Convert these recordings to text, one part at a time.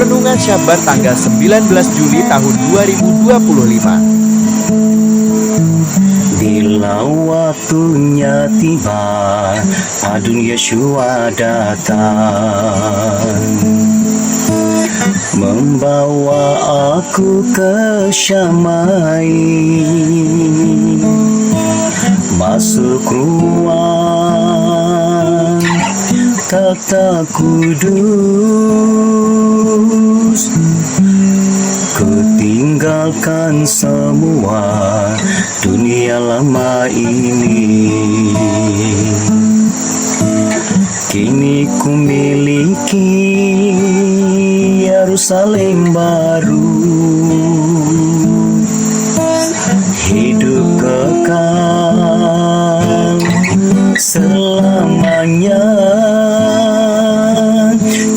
Renungan Syabat tanggal 19 Juli tahun 2025. Bila waktunya tiba, adun Yeshua datang, membawa aku ke Syamai, masuk ruang tata kudus. Ku tinggalkan semua dunia lama ini, kini ku miliki Yerusalem baru, hidup kekal selamanya,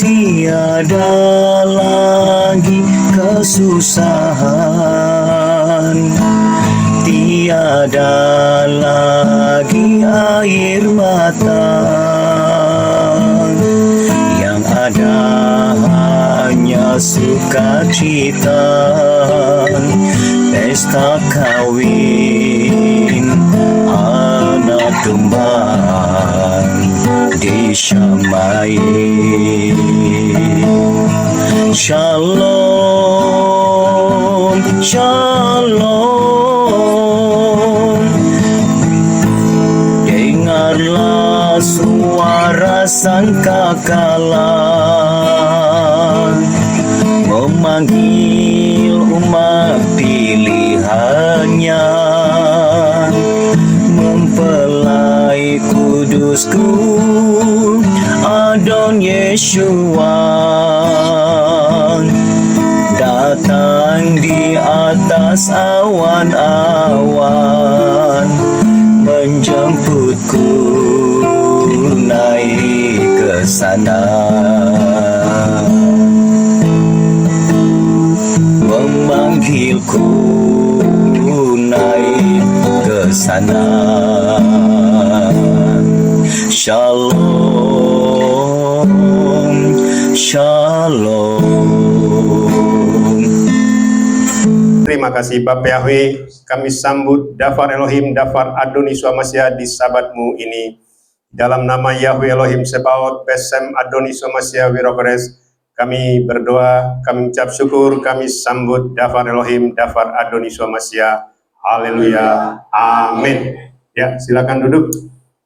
tiada lagi kesusahan, tiada lagi air mata, yang ada hanya sukacita, pesta kawin anak domba di Syamai. Shalom, shalom. Dengarlah suara sangkakala memanggil umat pilihannya, mempelai kudusku Adon Yeshua datang di atas awan-awan, menjemputku naik ke sana, memanggilku naik ke sana. Shalom, shalom. Terima kasih Bapak Yahweh, kami sambut Dafar Elohim, Dafar Adon Yeshua Mashiach di sabatmu ini. Dalam nama Yahweh Elohim Sebaot, Besem Adon Yeshua Mashiach Wirokores, kami berdoa, kami ucap syukur, kami sambut Dafar Elohim, Dafar Adon Yeshua Mashiach. Haleluya, amin. Ya, silakan duduk,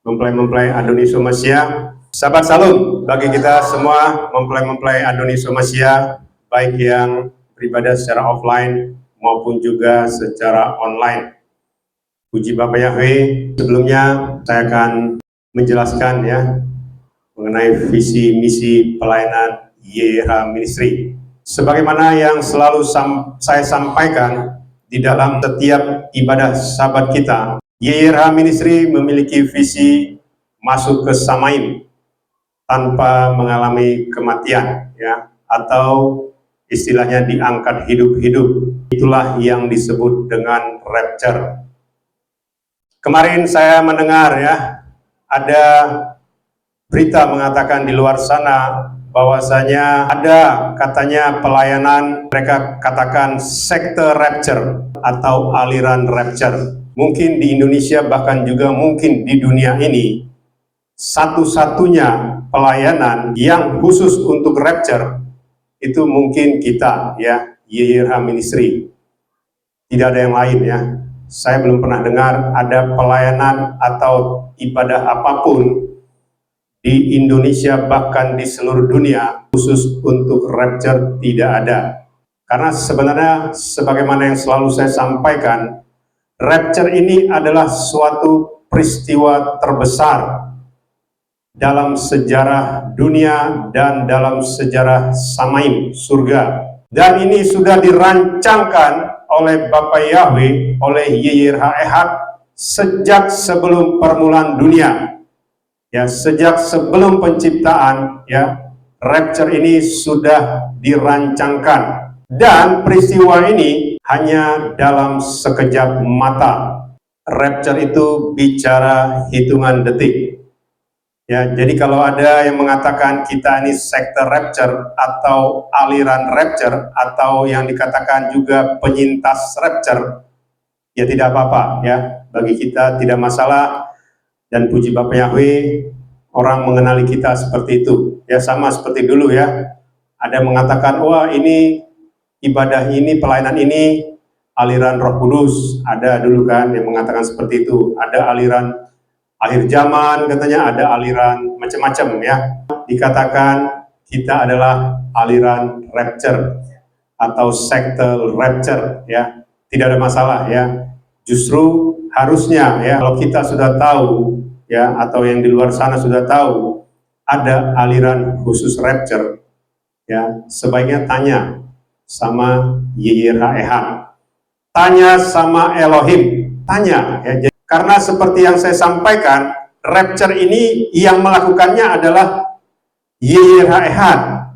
mempelai-mempelai Adon Yeshua Mashiach. Sahabat salam bagi kita semua, mempelai-mempelai Adon Yeshua Mashiach, baik yang beribadah secara offline maupun juga secara online. Puji Bapak Yahweh, sebelumnya saya akan menjelaskan ya mengenai visi misi pelayanan YRH Ministry. Sebagaimana yang selalu saya sampaikan di dalam setiap ibadah sahabat kita, YRH Ministry memiliki visi masuk ke Samaim tanpa mengalami kematian ya, atau istilahnya diangkat hidup-hidup. Itulah yang disebut dengan rapture. Kemarin saya mendengar ya, ada berita mengatakan di luar sana bahwasanya ada katanya pelayanan, mereka katakan sekte rapture atau aliran rapture. Mungkin di Indonesia bahkan juga mungkin di dunia ini satu-satunya pelayanan yang khusus untuk rapture itu mungkin kita ya, YRH Ministry. Tidak ada yang lain ya. Saya belum pernah dengar ada pelayanan atau ibadah apapun di Indonesia bahkan di seluruh dunia khusus untuk rapture, tidak ada. Karena sebenarnya sebagaimana yang selalu saya sampaikan, rapture ini adalah suatu peristiwa terbesar dalam sejarah dunia dan dalam sejarah Samaim, surga. Dan ini sudah dirancangkan oleh Bapak Yahweh, oleh YRH Ehad sejak sebelum permulaan dunia. Ya, sejak sebelum penciptaan ya, rapture ini sudah dirancangkan. Dan peristiwa ini hanya dalam sekejap mata. Rapture itu bicara hitungan detik. Ya, jadi kalau ada yang mengatakan kita ini sekte rapture atau aliran rapture atau yang dikatakan juga penyintas rapture, ya tidak apa-apa ya, bagi kita tidak masalah. Dan puji Bapa Yahweh, orang mengenali kita seperti itu. Ya sama seperti dulu ya, ada yang mengatakan, wah ini ibadah ini, pelayanan ini aliran Roh Kudus. Ada dulu kan yang mengatakan seperti itu. Ada aliran akhir zaman katanya, ada aliran macam-macam ya. Dikatakan kita adalah aliran rapture atau sekte rapture ya. Tidak ada masalah ya. Justru harusnya ya, kalau kita sudah tahu ya, atau yang di luar sana sudah tahu ada aliran khusus rapture ya, sebaiknya tanya sama YYRH, tanya sama Elohim, tanya ya. Karena seperti yang saya sampaikan, rapture ini yang melakukannya adalah YYRH,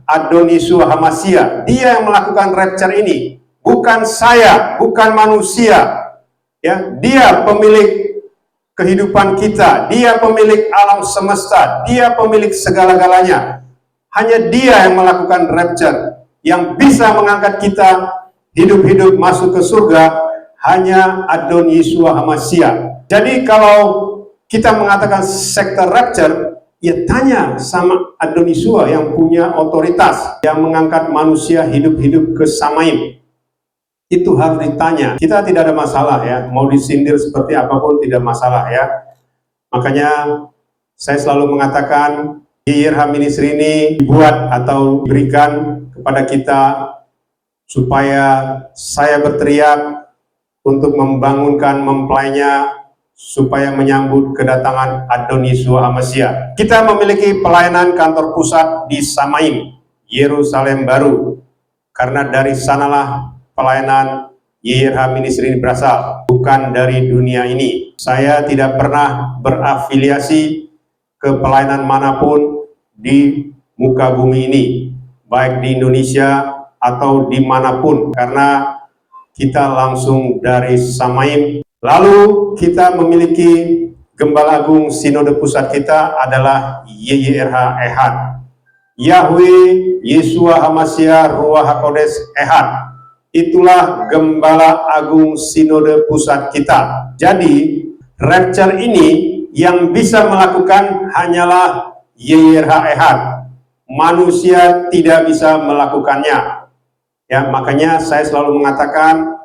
Adonisua Hamasia. Dia yang melakukan rapture ini, bukan saya, bukan manusia. Ya, dia pemilik kehidupan kita, dia pemilik alam semesta, dia pemilik segala-galanya. Hanya dia yang melakukan rapture, yang bisa mengangkat kita hidup-hidup masuk ke surga, hanya Adon Yeshua Hamasia. Jadi kalau kita mengatakan sekte rapture, ya tanya sama Adon Yeshua yang punya otoritas, yang mengangkat manusia hidup-hidup ke Samaim. Itu harus ditanya. Kita tidak ada masalah ya, mau disindir seperti apapun tidak masalah ya. Makanya saya selalu mengatakan YYRH Ministry ini dibuat atau diberikan kepada kita supaya saya berteriak untuk membangunkan mempelainya supaya menyambut kedatangan Adon Yeshua Hamasia. Kita memiliki pelayanan kantor pusat di Samaim, Yerusalem Baru, karena dari sanalah pelayanan YYRH Ministry ini berasal, bukan dari dunia ini. Saya tidak pernah berafiliasi ke pelayanan manapun di muka bumi ini, baik di Indonesia atau dimanapun, karena kita langsung dari Samaim. Lalu kita memiliki Gembala Agung Sinode Pusat kita adalah YYRH Ehad, Yahweh Yeshua Hamasia Ruach HaKodes Ehad. Itulah Gembala Agung Sinode Pusat kita. Jadi rapture ini yang bisa melakukan hanyalah YYRH Ehad. Manusia tidak bisa melakukannya. Ya, makanya saya selalu mengatakan,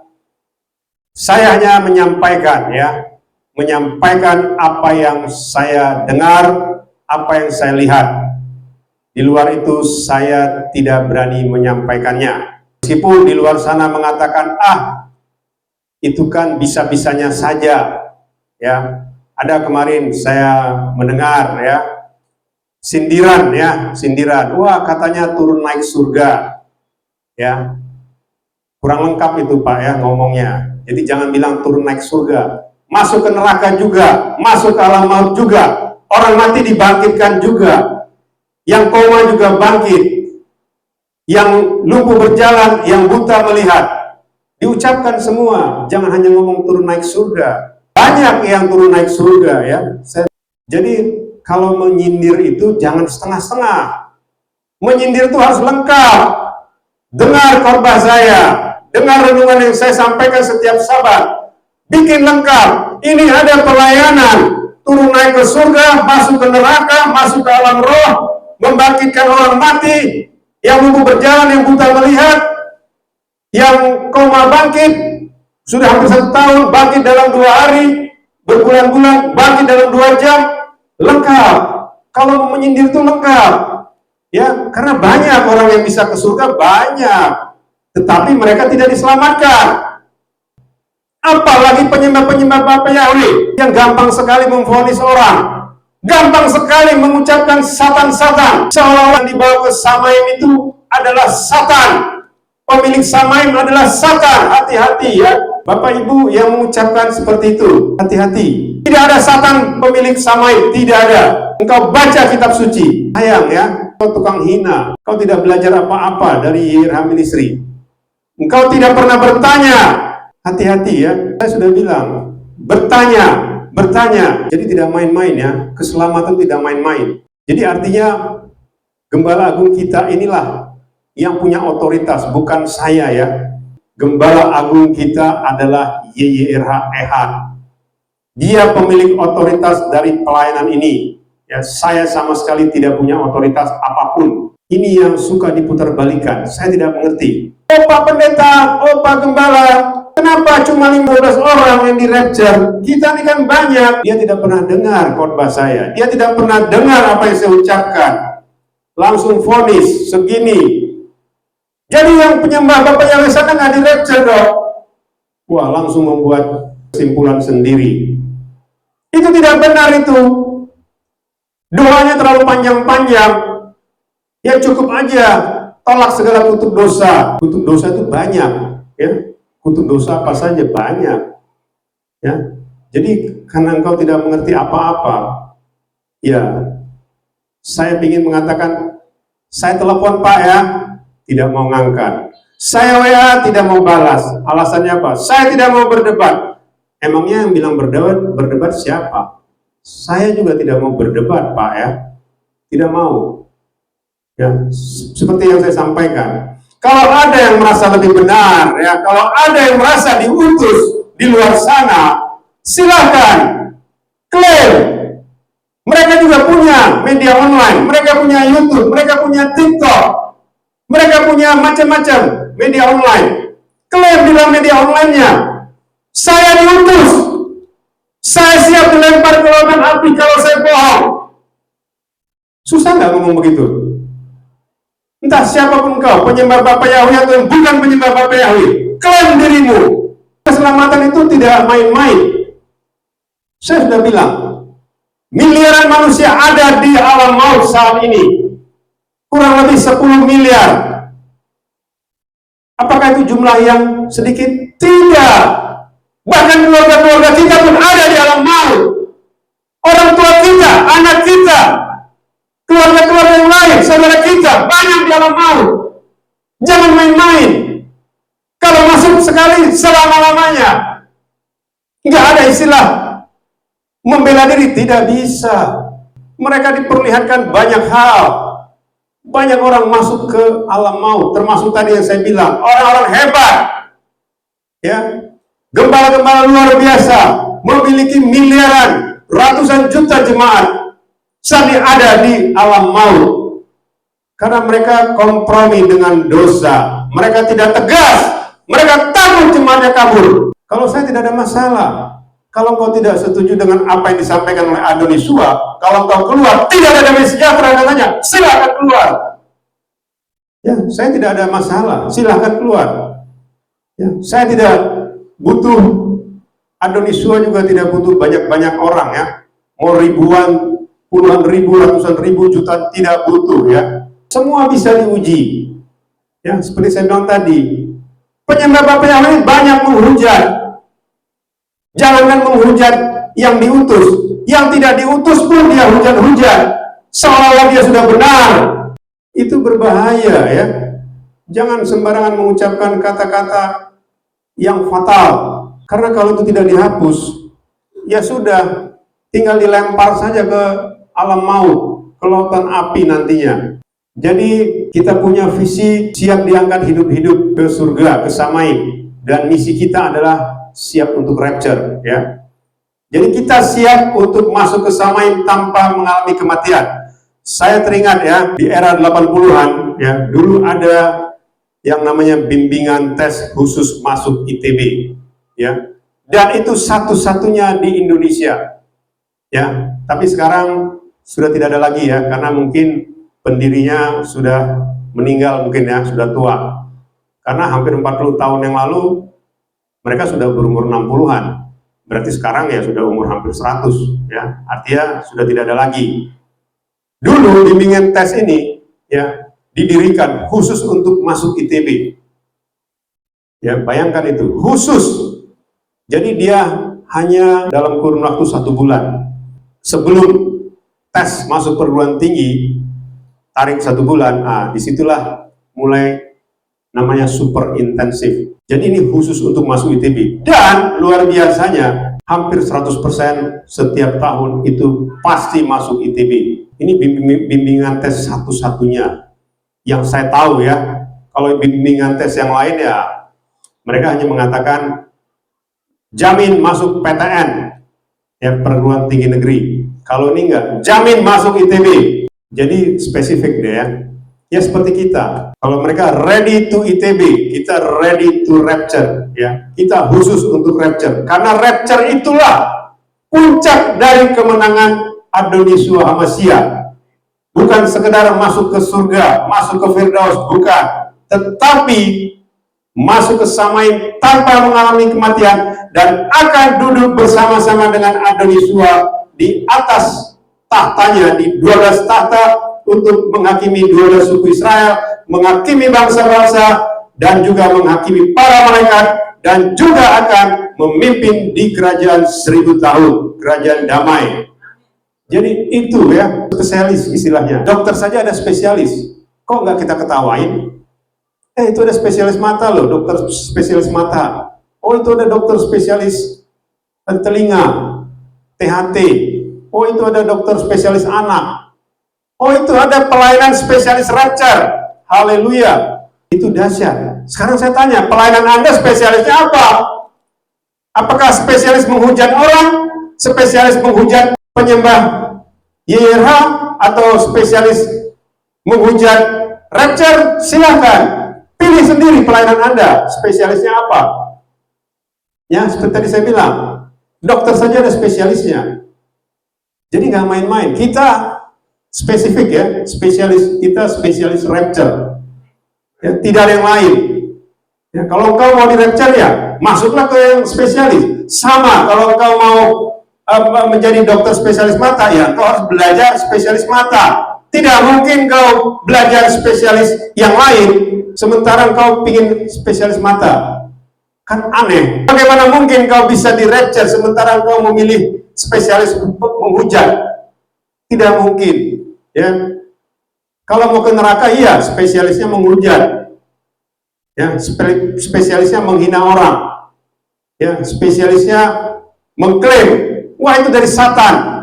saya hanya menyampaikan ya, menyampaikan apa yang saya dengar, apa yang saya lihat. Di luar itu saya tidak berani menyampaikannya. Meskipun di luar sana mengatakan, itu kan bisa-bisanya saja, ya. Ada kemarin saya mendengar ya, sindiran ya, sindiran. Wah, katanya turun naik surga, ya. Kurang lengkap itu Pak ya ngomongnya. Jadi jangan bilang turun naik surga, masuk ke neraka juga, masuk ke alam maut juga. Orang mati dibangkitkan juga, yang koma juga bangkit. Yang lumpuh berjalan, yang buta melihat. Diucapkan semua, jangan hanya ngomong turun naik surga. Banyak yang turun naik surga ya. Jadi kalau menyindir itu jangan setengah-setengah. Menyindir itu harus lengkap. Dengar khotbah saya, dengar renungan yang saya sampaikan setiap Sabat. Bikin lengkap. Ini ada pelayanan, turun naik ke surga, masuk ke neraka, masuk ke alam roh, membangkitkan orang mati, yang lumpuh berjalan, yang buta melihat, yang koma bangkit, sudah hampir 1 tahun, bangkit dalam 2 hari, berbulan-bulan, bangkit dalam 2 jam, lengkap. Kalau mau menyindir itu lengkap, ya, karena banyak orang yang bisa ke surga, banyak, tetapi mereka tidak diselamatkan. Apalagi penyembah-penyembah Bapa Yahweh yang gampang sekali memvonis orang. Gampang sekali mengucapkan satan-satan, seolah-olah dibawa ke Samaim itu adalah satan. Pemilik Samaim adalah satan. Hati-hati ya, Bapak Ibu yang mengucapkan seperti itu, hati-hati. Tidak ada satan pemilik Samaim, tidak ada. Engkau baca kitab suci, sayang ya, kau tukang hina, kau tidak belajar apa-apa dari YYRH Ministry. Engkau tidak pernah bertanya, hati-hati ya, saya sudah bilang, bertanya. bertanya. Jadi tidak main-main ya, keselamatan tidak main-main. Jadi artinya Gembala Agung kita inilah yang punya otoritas, bukan saya ya. Gembala Agung kita adalah YYRH Ehad. Dia pemilik otoritas dari pelayanan ini. Ya, saya sama sekali tidak punya otoritas apapun. Ini yang suka diputar-balikan. Saya tidak mengerti. Oh Pak Pendeta, oh Pak Gembala, kenapa cuma 15 orang yang di rapture? Kita ini kan banyak. Dia tidak pernah dengar khotbah saya. Dia tidak pernah dengar apa yang saya ucapkan. Langsung vonis segini. Jadi yang penyembah Bapak yang sana nggak di rapture dong. Wah, langsung membuat kesimpulan sendiri. Itu tidak benar itu. Doanya terlalu panjang-panjang. Ya cukup aja tolak segala kutuk dosa. Kutuk dosa itu banyak, ya. Kutuk dosa apa saja banyak, ya. Jadi karena engkau tidak mengerti apa-apa, ya. Saya ingin mengatakan, saya telepon Pak ya, tidak mau ngangkat. Saya WA tidak mau balas. Alasannya apa? Saya tidak mau berdebat. Emangnya yang bilang berdebat siapa? Saya juga tidak mau berdebat Pak ya, tidak mau. Ya, seperti yang saya sampaikan, kalau ada yang merasa lebih benar, ya, kalau ada yang merasa diutus di luar sana, silahkan klaim. Mereka juga punya media online, mereka punya YouTube, mereka punya TikTok, mereka punya macam-macam media online. Klaim di dalam media online-nya, saya diutus, saya siap dilempar ke lautan api kalau saya bohong. Susah nggak ngomong begitu? Entah siapapun kau, penyembah Bapak Yahweh atau yang bukan penyembah Bapak Yahweh, klaim dirimu. Keselamatan itu tidak main-main. Saya sudah bilang, miliaran manusia ada di alam maut saat ini. Kurang lebih 10 miliar. Apakah itu jumlah yang sedikit? Tidak. Bahkan keluarga-keluarga kita pun ada di alam maut. Orang tua kita, anak kita, keluarga-keluarga yang lain, saudara kita, banyak di alam maut. Jangan main-main. Kalau masuk sekali, selama-lamanya. Nggak ada istilah membela diri, tidak bisa. Mereka diperlihatkan banyak hal. Banyak orang masuk ke alam maut, termasuk tadi yang saya bilang, orang-orang hebat. Ya, gembala-gembala luar biasa, memiliki miliaran, ratusan juta jemaat. Saat ada di alam maut karena mereka kompromi dengan dosa, mereka tidak tegas, mereka takut jemaatnya kabur. Kalau saya tidak ada masalah, kalau kau tidak setuju dengan apa yang disampaikan oleh Adonisua, kalau kau keluar tidak ada damai sejahtera katanya, silakan keluar. Ya, saya tidak ada masalah, silakan keluar. Ya, saya tidak butuh, Adonisua juga tidak butuh banyak-banyak orang ya, mau ribuan, puluhan ribu, ratusan ribu, juta, tidak butuh ya. Semua bisa diuji. Ya, seperti saya bilang tadi, penyembah Bapak Yahweh banyak menghujat. Jangankan menghujat yang diutus, yang tidak diutus pun dia hujat-hujat, seolah-olah dia sudah benar. Itu berbahaya ya. Jangan sembarangan mengucapkan kata-kata yang fatal, karena kalau itu tidak dihapus, ya sudah, tinggal dilempar saja ke alam maut, ke lautan api nantinya. Jadi kita punya visi siap diangkat hidup-hidup ke surga, ke Samaim, dan misi kita adalah siap untuk rapture ya. Jadi kita siap untuk masuk ke Samaim tanpa mengalami kematian. Saya teringat ya, di era 80-an ya, dulu ada yang namanya bimbingan tes khusus masuk ITB ya. Dan itu satu-satunya di Indonesia. Ya, tapi sekarang sudah tidak ada lagi ya, karena mungkin pendirinya sudah meninggal mungkin ya, sudah tua. Karena hampir 40 tahun yang lalu mereka sudah berumur 60-an. Berarti sekarang ya sudah umur hampir 100 ya. Artinya sudah tidak ada lagi. Dulu bimbingan tes ini ya didirikan khusus untuk masuk ITB. Ya, bayangkan itu, khusus. Jadi dia hanya dalam kurun waktu 1 bulan. Sebelum tes masuk perguruan tinggi, tarik 1 bulan, disitulah mulai namanya super intensif. Jadi ini khusus untuk masuk ITB. Dan luar biasanya, hampir 100% setiap tahun itu pasti masuk ITB. Ini bimbingan tes satu-satunya yang saya tahu ya. Kalau bimbingan tes yang lain ya mereka hanya mengatakan jamin masuk PTN, ya perguruan tinggi negeri. Kalau ini enggak, jamin masuk ITB. Jadi spesifik deh ya. Ya seperti kita. Kalau mereka ready to ITB, kita ready to rapture ya. Kita khusus untuk rapture. Karena rapture itulah puncak dari kemenangan Adonisua Hamasya. Bukan sekedar masuk ke surga, masuk ke Firdaus, bukan. Tetapi masuk ke Samain tanpa mengalami kematian dan akan duduk bersama-sama dengan Adonisua di atas tahtanya, di 12 tahta untuk menghakimi 12 suku Israel, menghakimi bangsa-bangsa dan juga menghakimi para malaikat dan juga akan memimpin di kerajaan 1000 tahun, kerajaan damai. Jadi itu ya spesialis istilahnya. Dokter saja ada spesialis. Kok nggak kita ketawain? Itu ada spesialis mata loh, dokter spesialis mata. Oh itu ada dokter spesialis telinga, THT. Oh itu ada dokter spesialis anak. Oh itu ada pelayanan spesialis rapture. Haleluya. Itu dahsyat. Sekarang saya tanya, pelayanan Anda spesialisnya apa? Apakah spesialis menghujat orang? Spesialis menghujat penyembah YRH? Atau spesialis menghujat rapture? Silahkan. Pilih sendiri pelayanan Anda, spesialisnya apa? Ya, seperti tadi saya bilang, dokter saja ada spesialisnya. Jadi nggak main-main. Kita spesifik ya, spesialis kita spesialis rapture. Ya, tidak ada yang lain. Ya, kalau engkau mau di rapture ya, masuklah ke yang spesialis. Sama, kalau engkau mau menjadi dokter spesialis mata ya, engkau harus belajar spesialis mata. Tidak mungkin kau belajar spesialis yang lain sementara engkau ingin spesialis mata. Kan aneh. Bagaimana mungkin kau bisa di rapture sementara engkau memilih spesialis menghujat? Tidak mungkin. Ya. Kalau mau ke neraka iya, spesialisnya menghujat. Ya, spesialisnya menghina orang. Ya, spesialisnya mengklaim, wah itu dari Satan.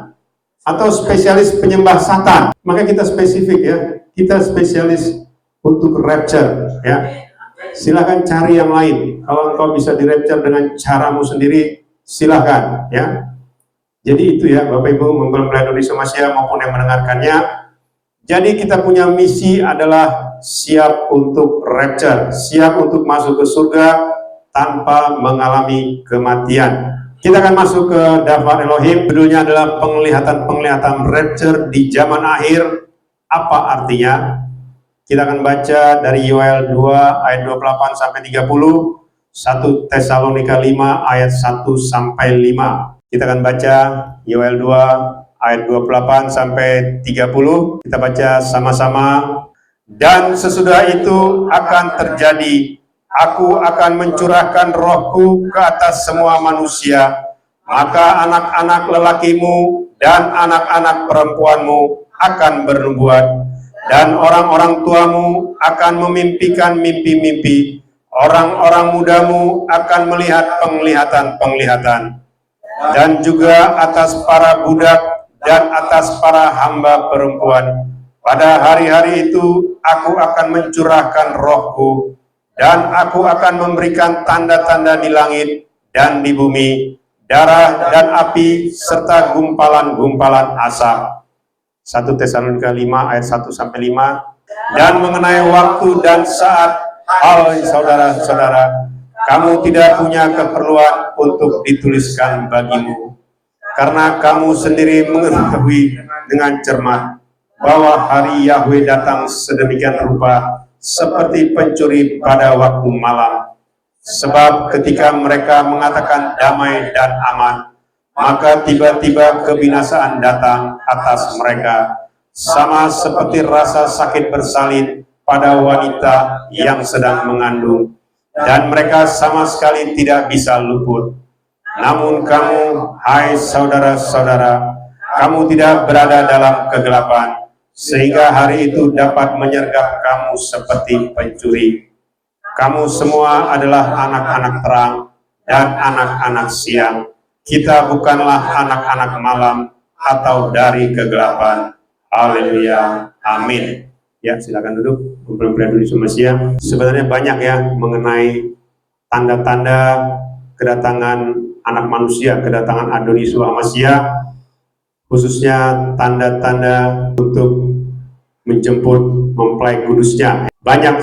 Atau spesialis penyembah Satan. Maka kita spesifik ya. Kita spesialis untuk rapture ya. Silahkan cari yang lain. Kalau engkau bisa di rapture dengan caramu sendiri, silahkan ya. Jadi itu ya Bapak Ibu mempelai Indonesia Hamasya maupun yang mendengarkannya. Jadi kita punya misi adalah siap untuk rapture, siap untuk masuk ke surga tanpa mengalami kematian. Kita akan masuk ke Dafar Elohim. Judulnya adalah penglihatan rapture di zaman akhir. Apa artinya? Kita akan baca dari Yoel 2 ayat 28 sampai 30, 1 Tesalonika 5 ayat 1 sampai 5. Kita akan baca Yoel 2 ayat 28 sampai 30. Kita baca sama-sama. Dan sesudah itu akan terjadi, aku akan mencurahkan rohku ke atas semua manusia, maka anak-anak lelakimu dan anak-anak perempuanmu akan bernubuat, dan orang-orang tuamu akan memimpikan mimpi-mimpi, orang-orang mudamu akan melihat penglihatan-penglihatan, dan juga atas para budak dan atas para hamba perempuan. Pada hari-hari itu aku akan mencurahkan rohku, dan aku akan memberikan tanda-tanda di langit dan di bumi, darah dan api, serta gumpalan-gumpalan asap. 1 Tesalonika 5 ayat 1 sampai 5. Dan mengenai waktu dan saat, hai saudara-saudara, kamu tidak punya keperluan untuk dituliskan bagimu, karena kamu sendiri mengetahui dengan cermat bahwa hari Yahweh datang sedemikian rupa seperti pencuri pada waktu malam. Sebab ketika mereka mengatakan damai dan aman, maka tiba-tiba kebinasaan datang atas mereka, sama seperti rasa sakit bersalin pada wanita yang sedang mengandung, dan mereka sama sekali tidak bisa luput. Namun kamu, hai saudara-saudara, kamu tidak berada dalam kegelapan, sehingga hari itu dapat menyergap kamu seperti pencuri. Kamu semua adalah anak-anak terang dan anak-anak siang. Kita bukanlah anak-anak malam atau dari kegelapan. Haleluya. Amin. Ya, silakan duduk. Mempelai dulu Masia. Sebenarnya banyak ya mengenai tanda-tanda kedatangan anak manusia, kedatangan Adonis Masia, khususnya tanda-tanda untuk menjemput mempelai kudusnya. Banyak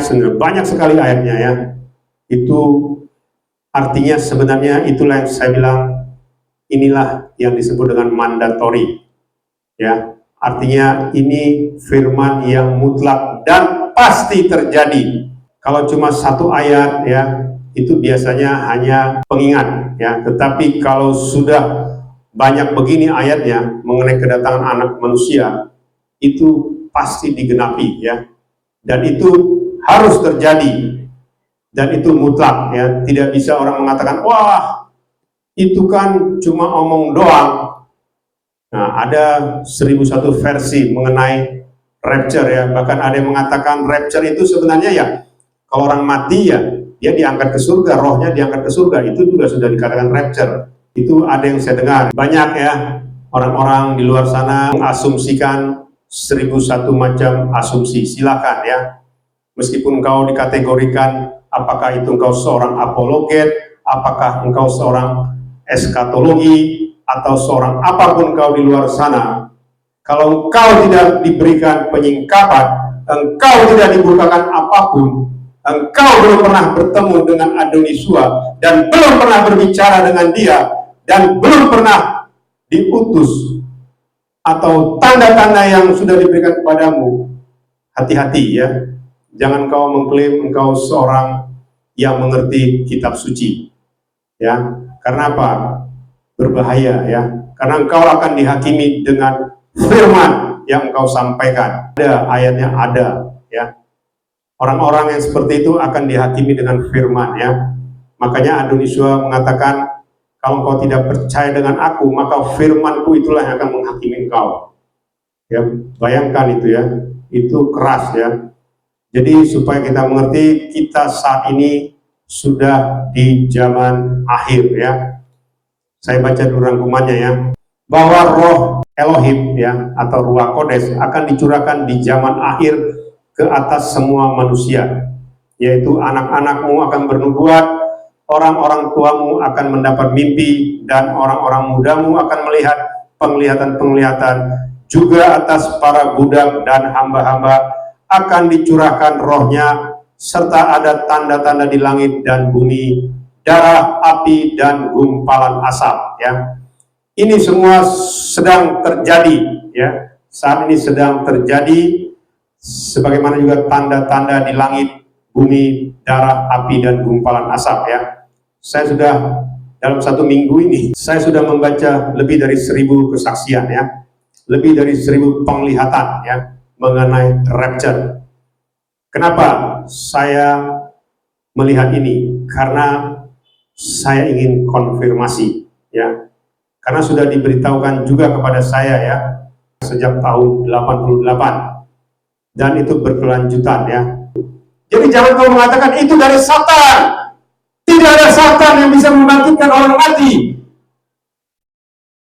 sekali ayatnya ya. Itu artinya sebenarnya itulah yang saya bilang, inilah yang disebut dengan mandatori. Ya, artinya ini firman yang mutlak dan pasti terjadi. Kalau cuma satu ayat ya, itu biasanya hanya pengingat ya. Tetapi kalau sudah banyak begini ayatnya mengenai kedatangan anak manusia, itu pasti digenapi ya. Dan itu harus terjadi. Dan itu mutlak ya. Tidak bisa orang mengatakan, wah itu kan cuma omong doang. Nah, ada 1001 versi mengenai rapture ya. Bahkan ada yang mengatakan rapture itu sebenarnya ya, kalau orang mati ya, dia diangkat ke surga, rohnya diangkat ke surga. Itu juga sudah dikatakan rapture. Itu ada yang saya dengar. Banyak ya, orang-orang di luar sana mengasumsikan 1001 macam asumsi. Silakan ya. Meskipun engkau dikategorikan, apakah itu engkau seorang apologet, apakah engkau seorang eskatologi, atau seorang apapun kau di luar sana, kalau engkau tidak diberikan penyingkapan, engkau tidak dibukakan apapun, engkau belum pernah bertemu dengan Adonisua, dan belum pernah berbicara dengan dia, dan belum pernah diutus, atau tanda-tanda yang sudah diberikan kepadamu, hati-hati ya. Jangan kau mengklaim engkau seorang yang mengerti kitab suci ya. Karena apa? Berbahaya ya, karena engkau akan dihakimi dengan firman yang engkau sampaikan. Ada ayatnya, ada ya. Orang-orang yang seperti itu akan dihakimi dengan firman ya. Makanya Adonisua mengatakan, kalau engkau tidak percaya dengan aku, maka firmanku itulah yang akan menghakimi engkau ya. Bayangkan itu ya, itu keras ya. Jadi supaya kita mengerti, kita saat ini sudah di zaman akhir ya. Saya baca dulu rangkumannya ya, bahwa roh Elohim ya, atau Ruach Kodes akan dicurahkan di zaman akhir ke atas semua manusia, yaitu anak-anakmu akan bernubuat, orang-orang tuamu akan mendapat mimpi, dan orang-orang mudamu akan melihat penglihatan-penglihatan. Juga atas para budak dan hamba-hamba akan dicurahkan rohnya, serta ada tanda-tanda di langit dan bumi, darah, api, dan gumpalan asap ya. Ini semua sedang terjadi ya. Saat ini sedang terjadi, sebagaimana juga tanda-tanda di langit, bumi, darah, api, dan gumpalan asap ya. Saya sudah dalam 1 minggu ini, saya sudah membaca lebih dari 1000 kesaksian ya, lebih dari 1000 penglihatan ya mengenai rapture. Kenapa saya melihat ini? Karena saya ingin konfirmasi ya, karena sudah diberitahukan juga kepada saya ya sejak tahun 88, dan itu berkelanjutan ya. Jadi jangan kau mengatakan itu dari Satan. Tidak ada Satan yang bisa membangkitkan orang mati,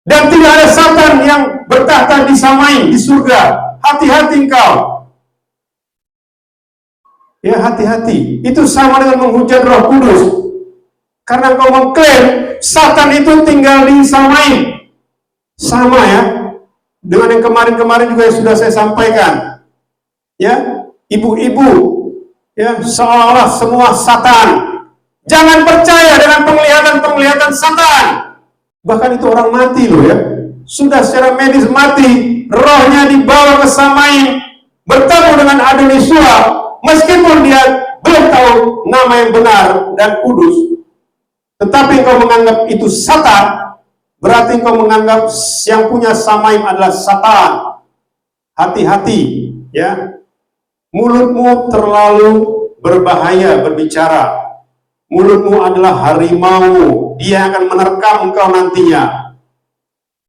dan tidak ada Satan yang bertahta di samai, di surga. Hati-hati engkau ya, hati-hati. Itu sama dengan menghujat Roh Kudus. Karena kau mengklaim Satan itu tinggal di samai. Sama ya dengan yang kemarin-kemarin juga yang sudah saya sampaikan. Ya, ibu-ibu ya, seolah-olah semua Satan. Jangan percaya dengan penglihatan-penglihatan Satan. Bahkan itu orang mati loh ya. Sudah secara medis mati, rohnya dibawa ke samai, bertemu dengan Adonisua, meskipun dia belum tahu nama yang benar dan kudus. Tetapi engkau menganggap itu Satan, berarti engkau menganggap yang punya samaim adalah Satan. Hati-hati ya. Mulutmu terlalu berbahaya berbicara. Mulutmu adalah harimau, dia akan menerkam engkau nantinya.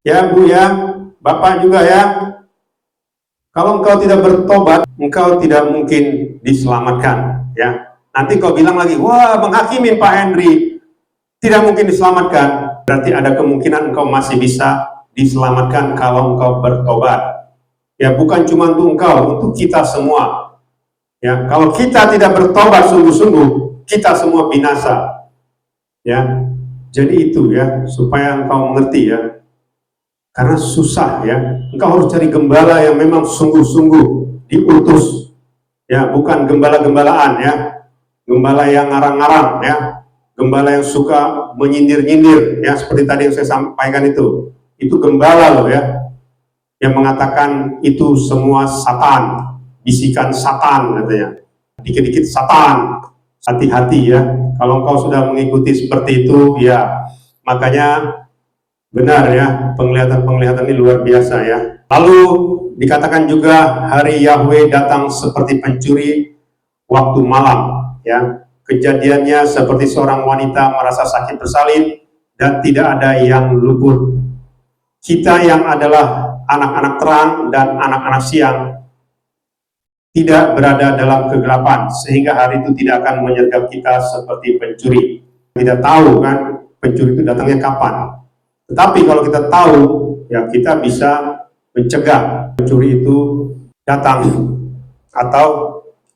Ya Bu ya, Bapak juga ya. Kalau engkau tidak bertobat, engkau tidak mungkin diselamatkan ya. Nanti kau bilang lagi, wah menghakimi Pak Henry, tidak mungkin diselamatkan. berarti ada kemungkinan engkau masih bisa diselamatkan kalau engkau bertobat. Ya, bukan cuma untuk engkau, untuk kita semua. Ya, kalau kita tidak bertobat sungguh-sungguh, kita semua binasa. Ya, jadi itu ya, supaya engkau mengerti ya. Karena susah ya, engkau harus cari gembala yang memang sungguh-sungguh diutus. Ya, bukan gembala-gembalaan ya, gembala yang ngarang-ngarang ya, gembala yang suka menyindir-nyindir ya, seperti tadi yang saya sampaikan itu gembala loh ya, yang mengatakan itu semua Satan, bisikan Satan katanya, dikit-dikit Satan. Hati-hati ya, kalau engkau sudah mengikuti seperti itu ya, makanya benar ya, penglihatan-penglihatan ini luar biasa ya. Lalu dikatakan juga hari Yahweh datang seperti pencuri waktu malam ya. Kejadiannya seperti seorang wanita merasa sakit bersalin dan tidak ada yang luput. Kita yang adalah anak-anak terang dan anak-anak siang tidak berada dalam kegelapan, sehingga hari itu tidak akan menyergap kita seperti pencuri. Tidak tahu kan pencuri itu datangnya kapan. Tetapi kalau kita tahu, ya kita bisa mencegah pencuri itu datang, atau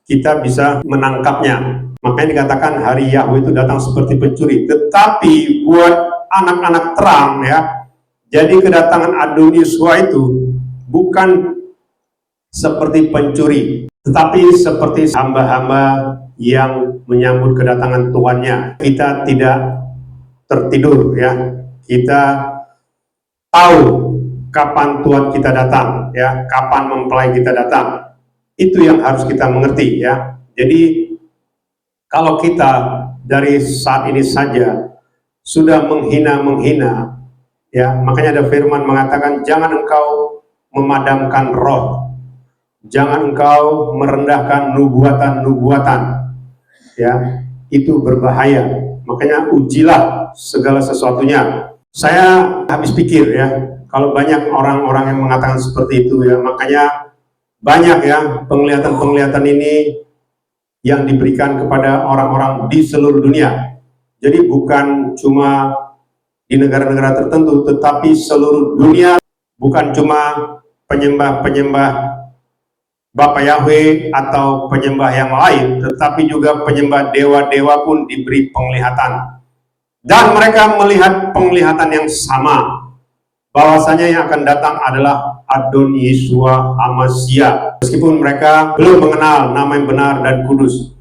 kita bisa menangkapnya. Makanya dikatakan hari Yahweh itu datang seperti pencuri. Tetapi buat anak-anak terang ya, jadi kedatangan Adoniswa itu bukan seperti pencuri, tetapi seperti hamba-hamba yang menyambut kedatangan tuannya. Kita tidak tertidur ya, kita tahu kapan Tuhan kita datang ya, kapan mempelai kita datang. Itu yang harus kita mengerti ya. Jadi kalau kita dari saat ini saja sudah menghina ya, makanya ada firman mengatakan jangan engkau memadamkan roh, jangan engkau merendahkan nubuatan ya, itu berbahaya. Makanya ujilah segala sesuatunya. Saya habis pikir ya, kalau banyak orang-orang yang mengatakan seperti itu ya, makanya banyak ya penglihatan-penglihatan ini yang diberikan kepada orang-orang di seluruh dunia. Jadi bukan cuma di negara-negara tertentu, tetapi seluruh dunia. Bukan cuma penyembah-penyembah Bapa Yahweh atau penyembah yang lain, tetapi juga penyembah dewa-dewa pun diberi penglihatan. Dan mereka melihat penglihatan yang sama, bahwasanya yang akan datang adalah Adon Yeshua Hamashiach. Meskipun mereka belum mengenal nama yang benar dan kudus.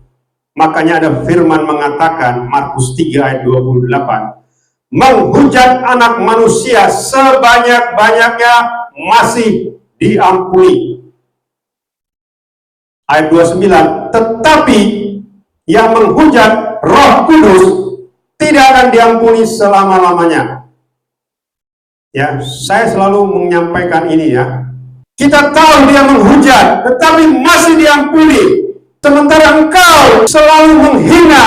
Makanya ada firman mengatakan, Markus 3 ayat 28, menghujat anak manusia sebanyak-banyaknya masih diampuni. Ayat 29, tetapi yang menghujat Roh Kudus tidak akan diampuni selama-lamanya. Ya, saya selalu menyampaikan ini ya. Kita tahu dia menghujat, tetapi masih diampuni. Sementara engkau selalu menghina,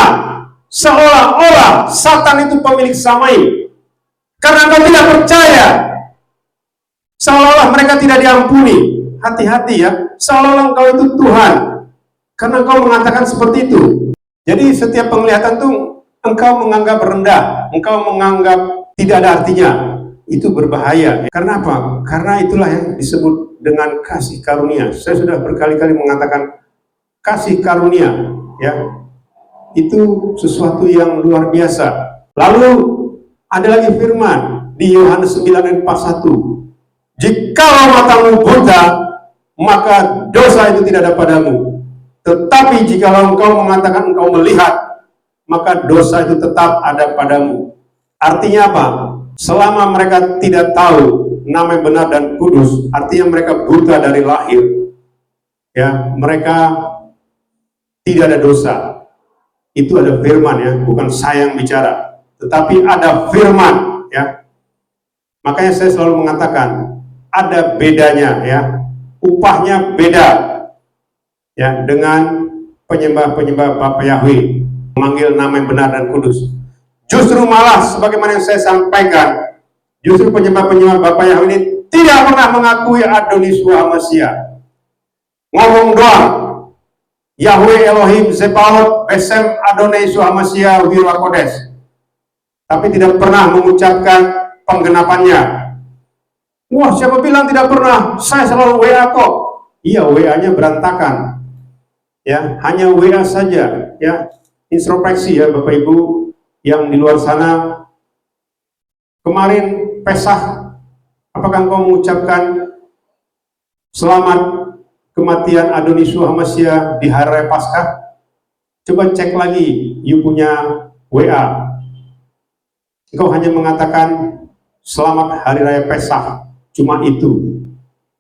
seolah-olah Satan itu pemilik Samai. Karena engkau tidak percaya, seolah-olah mereka tidak diampuni. Hati-hati ya, seolah-olah engkau itu Tuhan, karena engkau mengatakan seperti itu. Jadi setiap penglihatan itu engkau menganggap rendah, engkau menganggap tidak ada artinya. Itu berbahaya. Karena apa? Karena itulah yang disebut dengan kasih karunia. Saya sudah berkali-kali mengatakan kasih karunia ya, itu sesuatu yang luar biasa. Lalu ada lagi firman di Yohanes 9 ayat 41, jikalau matamu buta, maka dosa itu tidak ada padamu. Tetapi jikalau engkau mengatakan engkau melihat, maka dosa itu tetap ada padamu. Artinya apa? Selama mereka tidak tahu nama yang benar dan kudus, artinya mereka buta dari lahir. Ya, mereka tidak ada dosa. Itu ada firman ya, bukan saya yang bicara, tetapi ada firman ya. Makanya saya selalu mengatakan ada bedanya ya, upahnya beda ya dengan penyembah-penyembah Bapa Yahweh, memanggil nama yang benar dan kudus. Justru malah sebagaimana yang saya sampaikan, justru penyembah-penyembah Bapa Yahweh ini tidak pernah mengakui Adon Yeshua Hamashiach. Ngomong doang, Yahweh Elohim Zebaot Besem Adonai Yeshua Hamashiach Wirwa Kodes. tapi tidak pernah mengucapkan penggenapannya. Wah, siapa bilang tidak pernah? Saya selalu WA kok. Iya, WA-nya berantakan. Ya, hanya WA saja. Ya, introspeksi ya Bapak Ibu yang di luar sana. Kemarin Pesah, apakah engkau mengucapkan selamat kematian Adonis Hamasiah di hari raya Paskah? Coba cek lagi, you punya WA. Engkau hanya mengatakan selamat hari raya Pesah, cuma itu,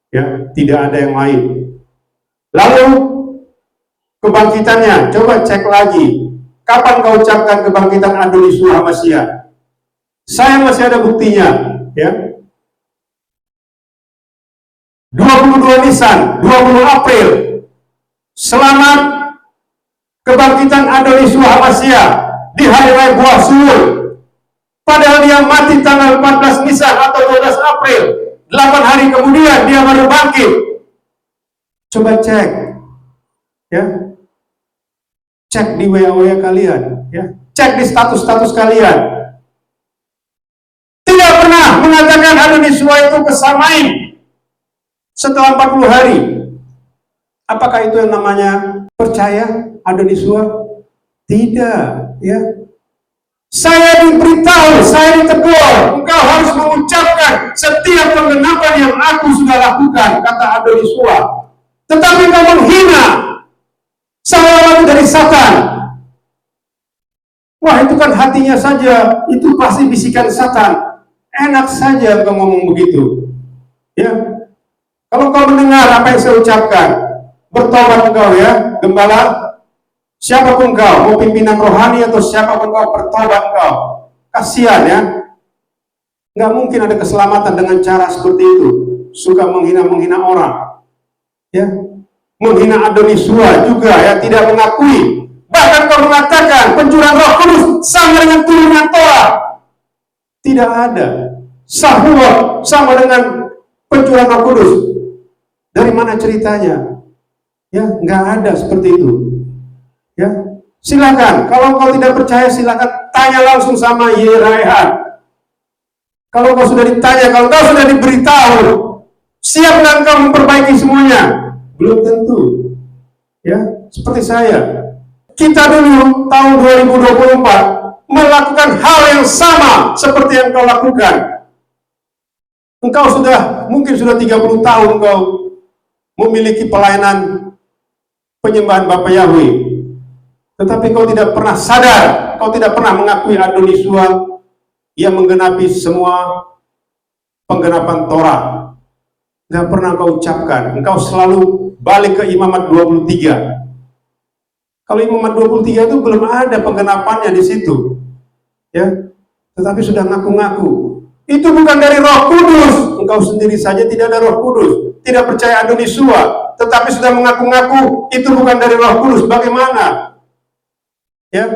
ya, tidak ada yang lain. Lalu kebangkitannya, coba cek lagi, kapan kau ucapkan kebangkitan Adonis Hamasiah? Saya masih ada buktinya, ya. 22 Nisan, 20 April, selamat kebangkitan Adonis Hamasiah di hari raya Buah Suur. Padahal dia mati tanggal 14 Nisan atau 12 April, 8 hari kemudian dia baru bangkit. Coba cek, ya, cek di WA kalian, ya, cek di status-status kalian. Tidak pernah mengatakan Adonis itu kesamain setelah 40 hari. Apakah itu yang namanya percaya Adonis? Tidak, ya. Saya diberitahu, saya ditegur, engkau harus mengucapkan setiap penggenapan yang aku sudah lakukan, kata Adonis. Tetapi engkau menghina, seolah-olah dari Satan. Wah, itu kan hatinya saja, itu pasti bisikan Satan. Enak saja engkau ngomong begitu, ya. Kalau engkau mendengar apa yang saya ucapkan, bertobat engkau, ya, gembala. Siapapun kau, mau pimpinan rohani atau siapapun kau, bertobat kau. Kasihan, ya. Nggak mungkin ada keselamatan dengan cara seperti itu. Suka menghina orang, ya. Menghina Adonis juga, ya, tidak mengakui. Bahkan kau mengatakan pencurahan Roh Kudus sama dengan turunan Torah. Tidak ada. Sahur sama dengan pencurahan Roh Kudus. Dari mana ceritanya? Ya, nggak ada seperti itu. Ya, silakan. Kalau kau tidak percaya, silakan tanya langsung sama Yeraihan. Kalau kau sudah ditanya, kalau kau sudah diberitahu, siap nggak kau memperbaiki semuanya? Belum tentu. Ya, seperti saya. Kita dulu tahun 2024 melakukan hal yang sama seperti yang kau lakukan. Engkau mungkin sudah 30 tahun engkau memiliki pelayanan penyembahan Bapa Yahweh. Tetapi kau tidak pernah sadar, kau tidak pernah mengakui Adonis yang menggenapi semua penggenapan Torah. Tidak pernah kau ucapkan. Engkau selalu balik ke Imamat 23. Kalau Imamat 23 itu belum ada penggenapannya di situ, ya. Tetapi sudah ngaku-ngaku. Itu bukan dari Roh Kudus. Engkau sendiri saja tidak ada Roh Kudus, tidak percaya Adonis, tetapi sudah mengaku-ngaku itu bukan dari Roh Kudus. Bagaimana? Ya,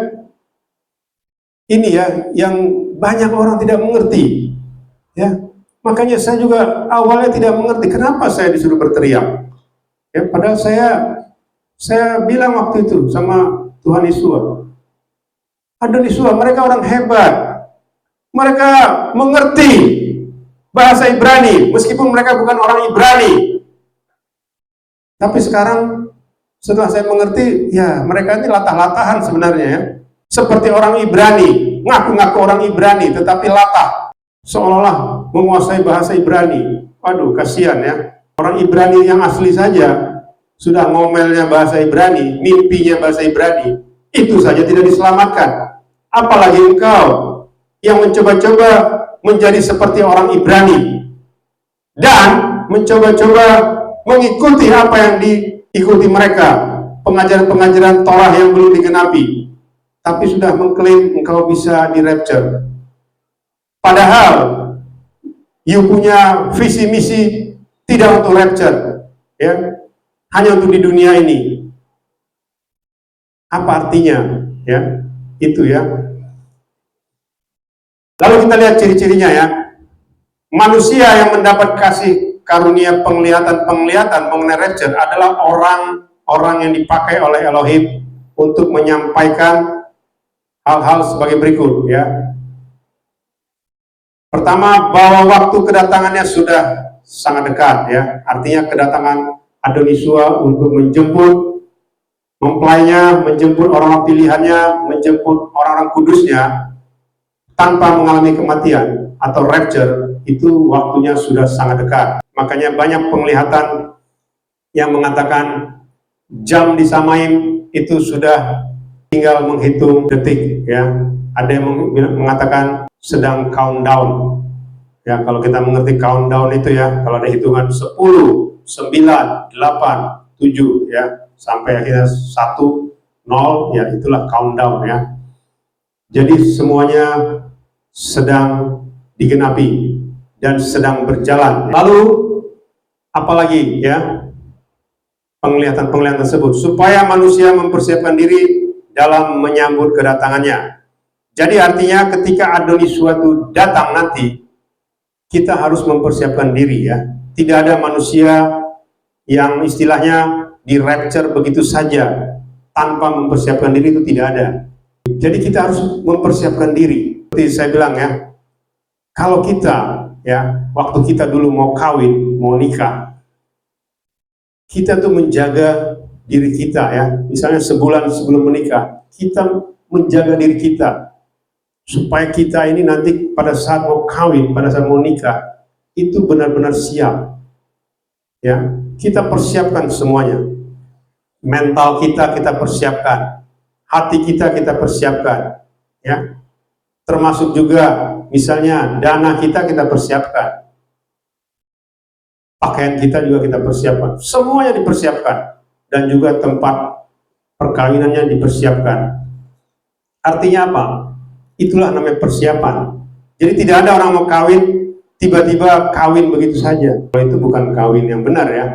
ini ya yang banyak orang tidak mengerti, ya. Makanya saya juga awalnya tidak mengerti kenapa saya disuruh berteriak, ya. Padahal saya bilang waktu itu sama Tuhan Yesus, Adonis, mereka orang hebat, mereka mengerti bahasa Ibrani meskipun mereka bukan orang Ibrani. Tapi sekarang setelah saya mengerti, ya mereka ini latah-latahan sebenarnya, ya. Seperti orang Ibrani, ngaku-ngaku orang Ibrani, tetapi latah, seolah-olah menguasai bahasa Ibrani. Waduh, kasihan, ya. Orang Ibrani yang asli saja sudah ngomelnya bahasa Ibrani, mimpinya bahasa Ibrani, itu saja tidak diselamatkan. Apalagi engkau yang mencoba-coba menjadi seperti orang Ibrani dan mencoba-coba mengikuti apa yang diikuti mereka, pengajaran-pengajaran Torah yang belum digenapi, tapi sudah mengklaim engkau bisa di rapture. Padahal you punya visi misi tidak untuk rapture, ya, hanya untuk di dunia ini. Apa artinya, ya? Itu, ya. Lalu kita lihat ciri-cirinya, ya. Manusia yang mendapat kasih karunia penglihatan mengenai rapture adalah orang yang dipakai oleh Elohim untuk menyampaikan hal-hal sebagai berikut, ya. Pertama, bahwa waktu kedatangannya sudah sangat dekat, ya. Artinya kedatangan Adonisua untuk menjemput mempelainya, menjemput orang-orang pilihannya, menjemput orang-orang kudusnya tanpa mengalami kematian atau rapture, itu waktunya sudah sangat dekat. Makanya banyak penglihatan yang mengatakan jam di Samaim itu sudah tinggal menghitung detik, ya. Ada yang mengatakan sedang countdown. Ya, kalau kita mengerti countdown itu, ya, kalau ada hitungan 10, 9, 8, 7, ya, sampai akhirnya 1, 0, ya, itulah countdown, ya. Jadi semuanya sedang digenapi dan sedang berjalan. Lalu apalagi, ya, penglihatan-penglihatan tersebut supaya manusia mempersiapkan diri dalam menyambut kedatangannya. Jadi artinya ketika Adonisua itu datang nanti, kita harus mempersiapkan diri, ya. Tidak ada manusia yang istilahnya di rapture begitu saja tanpa mempersiapkan diri, itu tidak ada. Jadi kita harus mempersiapkan diri. Seperti saya bilang, ya, kalau kita, ya, waktu kita dulu mau kawin, mau nikah, kita tuh menjaga diri kita, ya. Misalnya sebulan sebelum menikah, kita menjaga diri kita supaya kita ini nanti pada saat mau kawin, pada saat mau nikah, itu benar-benar siap, ya. Kita persiapkan semuanya. Mental kita persiapkan, hati kita persiapkan, ya. Termasuk juga misalnya dana kita persiapkan, pakaian kita juga kita persiapkan, semuanya dipersiapkan, dan juga tempat perkawinannya dipersiapkan. Artinya apa? Itulah namanya persiapan. Jadi tidak ada orang mau kawin, tiba-tiba kawin begitu saja. Itu bukan kawin yang benar, ya.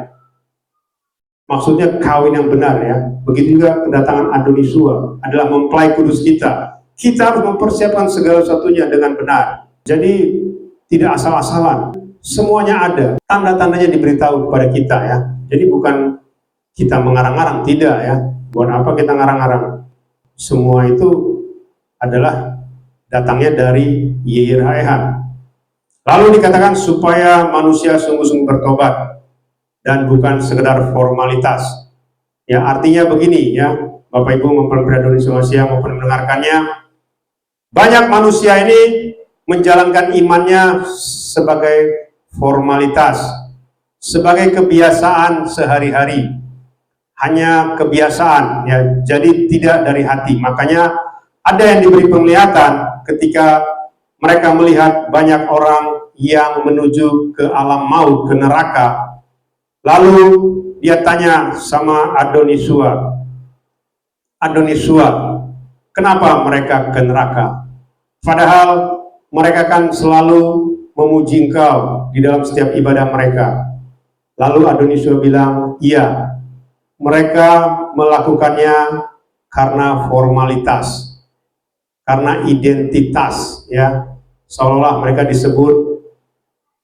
Maksudnya kawin yang benar, ya. Begitu juga kedatangan Adonisua adalah mempelai kudus kita. Kita harus mempersiapkan segala sesuatunya dengan benar. Jadi tidak asal-asalan. Semuanya ada. Tanda-tandanya diberitahu kepada kita, ya. Jadi bukan kita mengarang-arang, tidak, ya. Buat apa kita ngarang-arang? Semua itu adalah datangnya dari YIRHEH. Lalu dikatakan supaya manusia sungguh-sungguh bertobat dan bukan sekedar formalitas. Ya, artinya begini, ya, Bapak Ibu mempelai Adonisua maupun mendengarkannya, banyak manusia ini menjalankan imannya sebagai formalitas, sebagai kebiasaan sehari-hari, hanya kebiasaan, ya, jadi tidak dari hati. Makanya ada yang diberi penglihatan ketika mereka melihat banyak orang yang menuju ke alam maut, ke neraka. Lalu dia tanya sama Adonisua, kenapa mereka ke neraka? Padahal mereka kan selalu memuji Engkau di dalam setiap ibadah mereka. Lalu Adonisua bilang, iya, mereka melakukannya karena formalitas, karena identitas, ya, seolah mereka disebut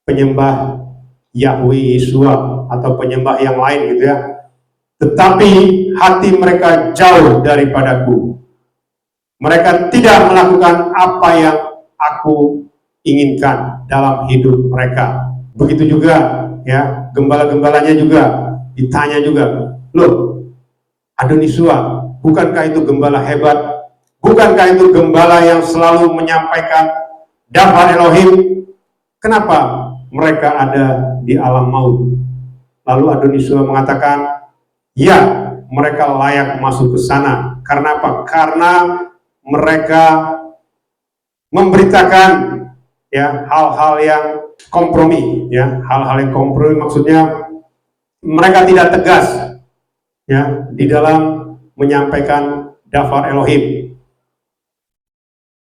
penyembah Yahweh Yeshua atau penyembah yang lain, gitu, ya. Tetapi hati mereka jauh daripadaku. Mereka tidak melakukan apa yang aku inginkan dalam hidup mereka. Begitu juga, ya, gembala-gembalanya juga ditanya juga, loh, Adonisua, bukankah itu gembala hebat? Bukankah itu gembala yang selalu menyampaikan Dafar Elohim? Kenapa mereka ada di alam maut? Lalu Adonisua mengatakan, ya, mereka layak masuk ke sana. Karena apa? Karena mereka memberitakan, ya, hal-hal yang kompromi, ya, hal-hal yang kompromi maksudnya mereka tidak tegas, ya, di dalam menyampaikan Dafar Elohim.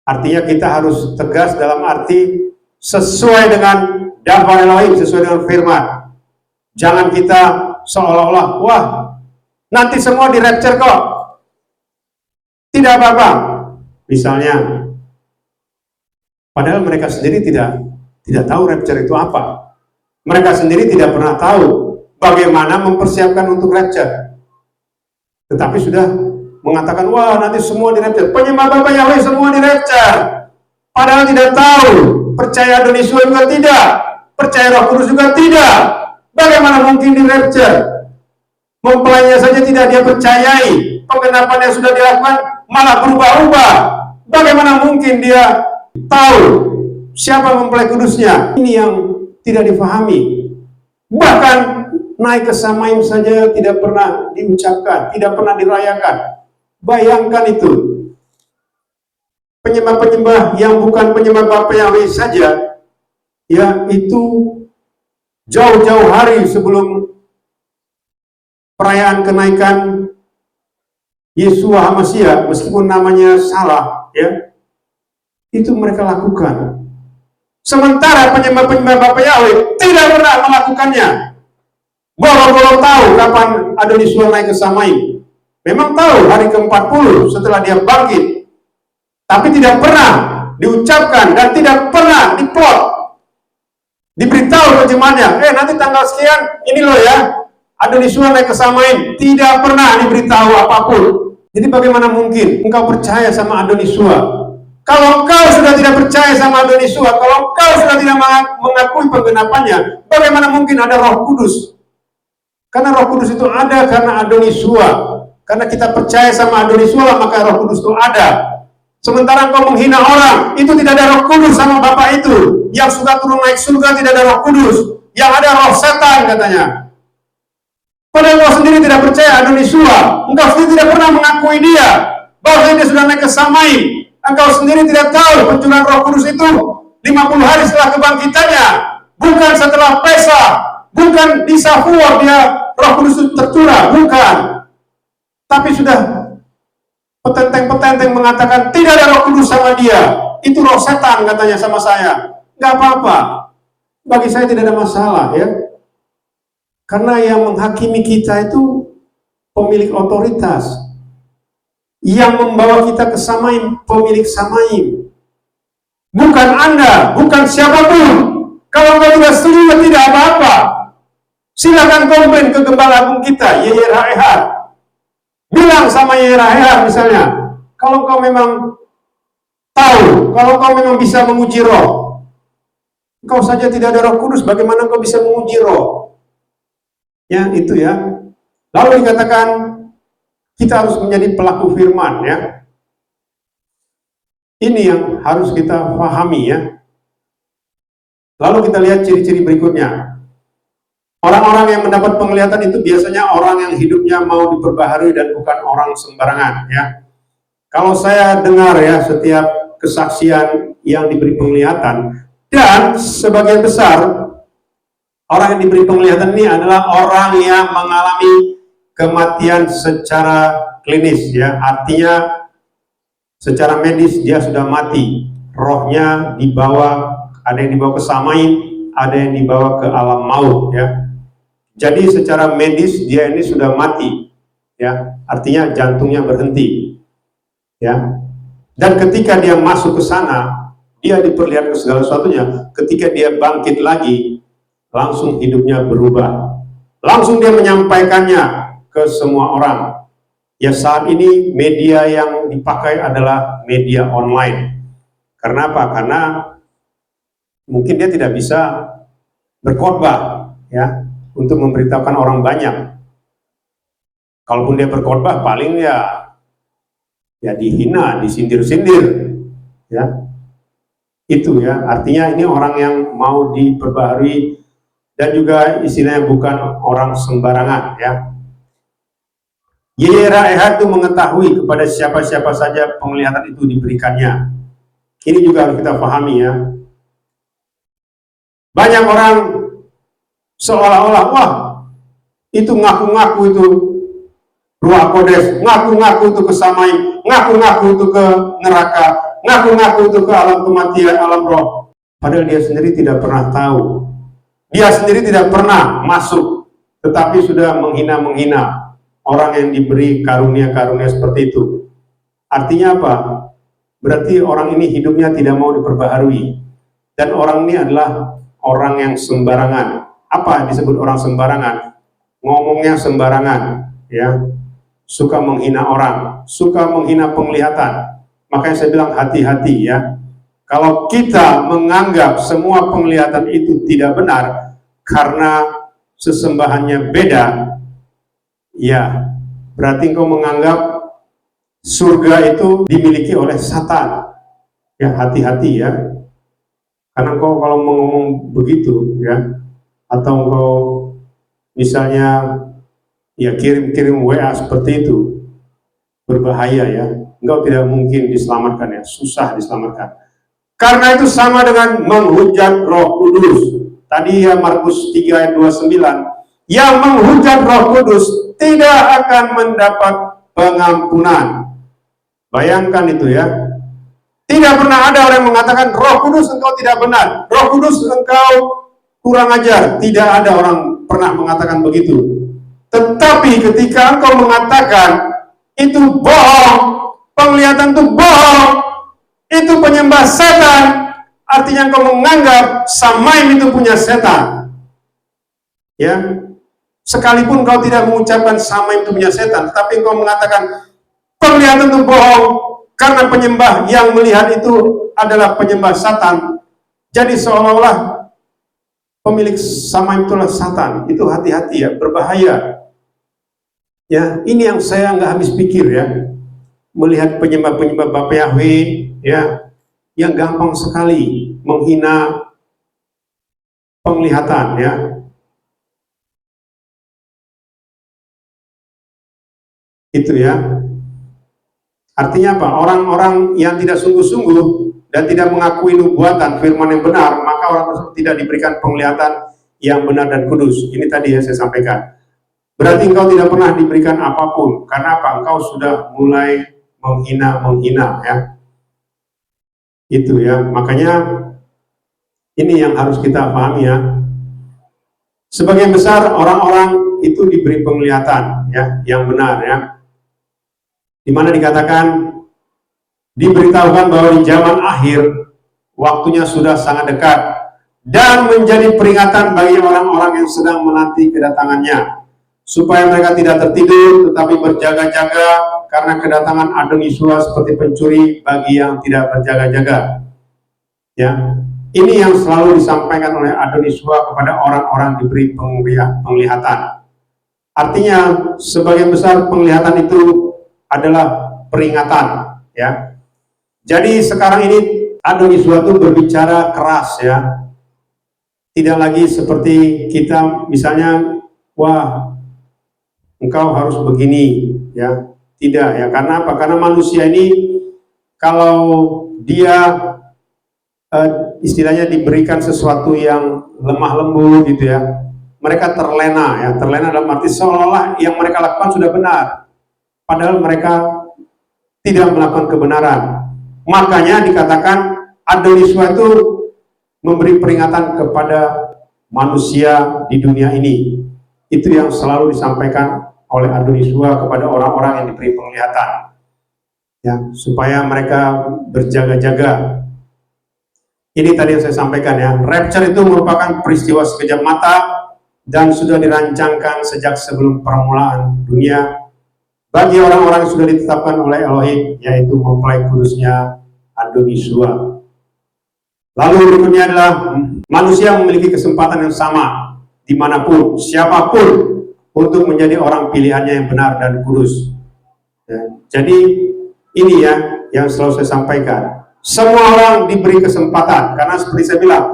Artinya kita harus tegas dalam arti sesuai dengan Dafar Elohim, sesuai dengan firman. Jangan kita seolah-olah, wah, nanti semua di rapture kok, tidak apa-apa, misalnya. Padahal mereka sendiri tidak tahu rapture itu apa. Mereka sendiri tidak pernah tahu bagaimana mempersiapkan untuk rapture. Tetapi sudah mengatakan, wah, nanti semua di rapture, penyembah Bapak Yahweh semua di rapture. padahal tidak tahu, percaya Adonisua juga tidak, percaya Roh Kudus juga tidak. Bagaimana mungkin di rapture? Mempelainya saja tidak dia percayai, penggenapan yang sudah dilakukan malah berubah-ubah. Bagaimana mungkin dia tahu siapa mempelai kudusnya? Ini yang tidak difahami. Bahkan naik ke Samaim saja tidak pernah diucapkan, tidak pernah dirayakan. Bayangkan itu. Penyembah-penyembah yang bukan penyembah Bapa Yahweh saja, ya itu jauh-jauh hari sebelum perayaan kenaikan Yeshua HaMashiach, meskipun namanya salah, ya, itu mereka lakukan. Sementara penyembah-penyembah Bapa Yahweh tidak pernah melakukannya. Boro-boro tahu kapan Adonisua naik ke Samaim. Memang tahu hari ke-40 setelah dia bangkit, tapi tidak pernah diucapkan dan tidak pernah diplot, diberitahu kejemaahnya. Nanti tanggal sekian ini loh ya, Adonisua naik ke Samaim. Tidak pernah diberitahu apapun. Jadi bagaimana mungkin engkau percaya sama Adonisua? Kalau engkau sudah tidak percaya sama Adonisua, kalau engkau sudah tidak mengakui penggenapannya, bagaimana mungkin ada Roh Kudus? Karena Roh Kudus itu ada karena Adonisua. Karena kita percaya sama Adonisua, maka Roh Kudus itu ada. Sementara engkau menghina orang, itu tidak ada Roh Kudus sama Bapa itu. Yang suka turun naik surga tidak ada Roh Kudus. Yang ada roh setan katanya. Padahal engkau sendiri tidak percaya Adonisua. Engkau sendiri tidak pernah mengakui dia bahwa dia sudah naik ke Samaim. Engkau sendiri tidak tahu pencurahan Roh Kudus itu 50 hari setelah kebangkitannya, bukan setelah Pesa, bukan di Safuor dia Roh Kudus itu tercurah, bukan. Tapi sudah petenteng-petenteng mengatakan tidak ada Roh Kudus sama dia, itu roh setan katanya sama saya. Nggak apa-apa, bagi saya tidak ada masalah ya, karena yang menghakimi kita itu pemilik otoritas. Yang membawa kita ke Samaim, pemilik Samaim. Bukan Anda, bukan siapapun. Kalau Anda tidak setuju, tidak apa-apa. Silakan komplain ke Gembala Agung kita, YRHR. Bilang sama YRHR misalnya, kalau kau memang tahu, kalau kau memang bisa menguji roh, kau saja tidak ada Roh Kudus, bagaimana kau bisa menguji roh? Ya, itu ya. Lalu dikatakan, kita harus menjadi pelaku firman ya. Ini yang harus kita pahami ya. Lalu kita lihat ciri-ciri berikutnya. Orang-orang yang mendapat penglihatan itu biasanya orang yang hidupnya mau diperbaharui dan bukan orang sembarangan ya. Kalau saya dengar ya setiap kesaksian yang diberi penglihatan, dan sebagian besar orang yang diberi penglihatan ini adalah orang yang mengalami kematian secara klinis ya, artinya secara medis dia sudah mati, rohnya dibawa, ada yang dibawa ke Samaim, ada yang dibawa ke alam maut ya. Jadi secara medis dia ini sudah mati ya, artinya jantungnya berhenti ya. Dan ketika dia masuk ke sana, dia diperlihatkan segala sesuatunya. Ketika dia bangkit lagi, langsung hidupnya berubah, langsung dia menyampaikannya ke semua orang. Ya saat ini media yang dipakai adalah media online. Karena apa? Karena mungkin dia tidak bisa berkhotbah ya untuk memberitahukan orang banyak. Kalaupun dia berkhotbah paling ya dihina, disindir-sindir ya. Itu ya, artinya ini orang yang mau diperbaharui dan juga istilahnya bukan orang sembarangan ya. YRHR itu mengetahui kepada siapa-siapa saja penglihatan itu diberikannya. Ini juga harus kita pahami ya. Banyak orang seolah-olah, wah itu ngaku-ngaku itu Ruach Kodes, ngaku-ngaku itu ke Samaim, ngaku-ngaku itu ke neraka, ngaku-ngaku itu ke alam kematian, alam roh. Padahal dia sendiri tidak pernah tahu. Dia sendiri tidak pernah masuk, tetapi sudah menghina-menghina orang yang diberi karunia-karunia seperti itu. Artinya apa? Berarti orang ini hidupnya tidak mau diperbaharui. Dan orang ini adalah orang yang sembarangan. Apa disebut orang sembarangan? Ngomongnya sembarangan, ya. Suka menghina orang, suka menghina penglihatan. Makanya saya bilang hati-hati ya. Kalau kita menganggap semua penglihatan itu tidak benar karena sesembahannya beda, ya berarti engkau menganggap surga itu dimiliki oleh Satan. Ya, hati-hati ya. Karena engkau kalau ngomong begitu ya, atau engkau misalnya ya kirim-kirim WA seperti itu, berbahaya ya. Engkau tidak mungkin diselamatkan ya, susah diselamatkan. Karena itu sama dengan menghujat Roh Kudus. Tadi ya Markus 3 ayat 29, yang menghujat Roh Kudus tidak akan mendapat pengampunan. Bayangkan itu ya. Tidak pernah ada orang yang mengatakan Roh Kudus engkau tidak benar, Roh Kudus engkau kurang ajar. Tidak ada orang pernah mengatakan begitu. Tetapi ketika engkau mengatakan itu bohong, penglihatan itu bohong, itu penyembah setan, artinya engkau menganggap Samaim itu punya setan. Ya, sekalipun kau tidak mengucapkan Samaim itu punya setan, tapi engkau mengatakan penglihatan itu bohong karena penyembah yang melihat itu adalah penyembah Satan. Jadi seolah-olah pemilik Samaim itulah Satan. Itu hati-hati ya, berbahaya. Ya, ini yang saya nggak habis pikir ya. Melihat penyembah-penyembah Bapak Yahweh ya, yang gampang sekali menghina penglihatan ya. Itu ya. Artinya apa? Orang-orang yang tidak sungguh-sungguh dan tidak mengakui nubuatan firman yang benar, maka orang tersebut tidak diberikan penglihatan yang benar dan kudus. Ini tadi yang saya sampaikan. Berarti engkau tidak pernah diberikan apapun. Karena apa? Engkau sudah mulai menghina ya. Itu ya. Makanya ini yang harus kita pahami ya. Sebagian besar orang-orang itu diberi penglihatan ya, yang benar ya. Di mana dikatakan, diberitahukan bahwa di zaman akhir waktunya sudah sangat dekat dan menjadi peringatan bagi orang-orang yang sedang menanti kedatangannya, supaya mereka tidak tertidur tetapi berjaga-jaga, karena kedatangan Adonisua seperti pencuri bagi yang tidak berjaga-jaga. Ya, ini yang selalu disampaikan oleh Adonisua kepada orang-orang diberi penglihatan. Artinya sebagian besar penglihatan itu adalah peringatan ya. Jadi sekarang ini Adonisua itu berbicara keras ya. Tidak lagi seperti kita misalnya, wah engkau harus begini ya. Tidak ya, karena apa? Karena manusia ini kalau dia istilahnya diberikan sesuatu yang lemah lembut gitu ya, mereka terlena ya. Terlena dalam arti seolah-olah yang mereka lakukan sudah benar, padahal mereka tidak melakukan kebenaran. Makanya dikatakan Adonisua itu memberi peringatan kepada manusia di dunia ini. Itu yang selalu disampaikan oleh Adonisua kepada orang-orang yang diberi penglihatan ya, supaya mereka berjaga-jaga. Ini tadi yang saya sampaikan ya. Rapture itu merupakan peristiwa sekejap mata dan sudah dirancangkan sejak sebelum permulaan dunia bagi orang-orang yang sudah ditetapkan oleh Elohim, yaitu mempelai kudusnya Adonisua. Lalu berikutnya adalah manusia memiliki kesempatan yang sama dimanapun, siapapun, untuk menjadi orang pilihannya yang benar dan kudus ya. Jadi ini ya yang selalu saya sampaikan, semua orang diberi kesempatan, karena seperti saya bilang,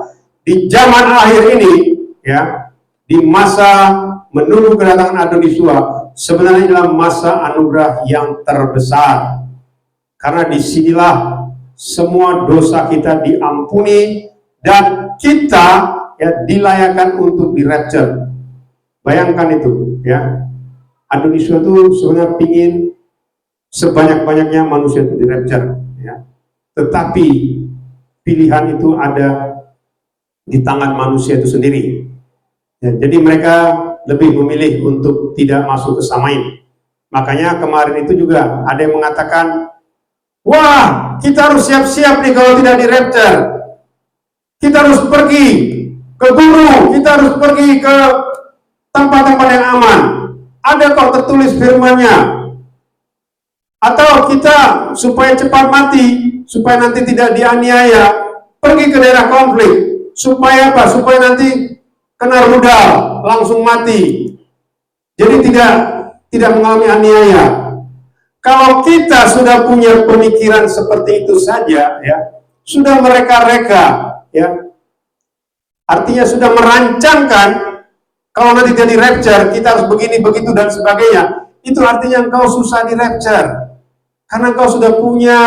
di zaman akhir ini ya, di masa menunggu kedatangan Adonisua, sebenarnya adalah masa anugerah yang terbesar, karena disinilah semua dosa kita diampuni dan kita ya dilayakkan untuk di rapture. Bayangkan itu ya, Adonisua itu sebenarnya pingin sebanyak-banyaknya manusia itu di rapture ya. Tetapi pilihan itu ada di tangan manusia itu sendiri ya. Jadi mereka lebih memilih untuk tidak masuk ke Samaim. Makanya kemarin itu juga ada yang mengatakan, wah kita harus siap-siap nih kalau tidak di rapture. Kita harus pergi ke gunung, kita harus pergi ke tempat-tempat yang aman. Ada kok tertulis firman-Nya. Atau kita supaya cepat mati, supaya nanti tidak dianiaya, pergi ke daerah konflik. Supaya apa? Supaya nanti kena rudal, langsung mati. Jadi tidak mengalami aniaya. Kalau kita sudah punya pemikiran seperti itu saja, ya, sudah mereka-reka, ya, artinya sudah merancangkan kalau nanti jadi rapture, kita harus begini, begitu, dan sebagainya. Itu artinya engkau susah di rapture. Karena engkau sudah punya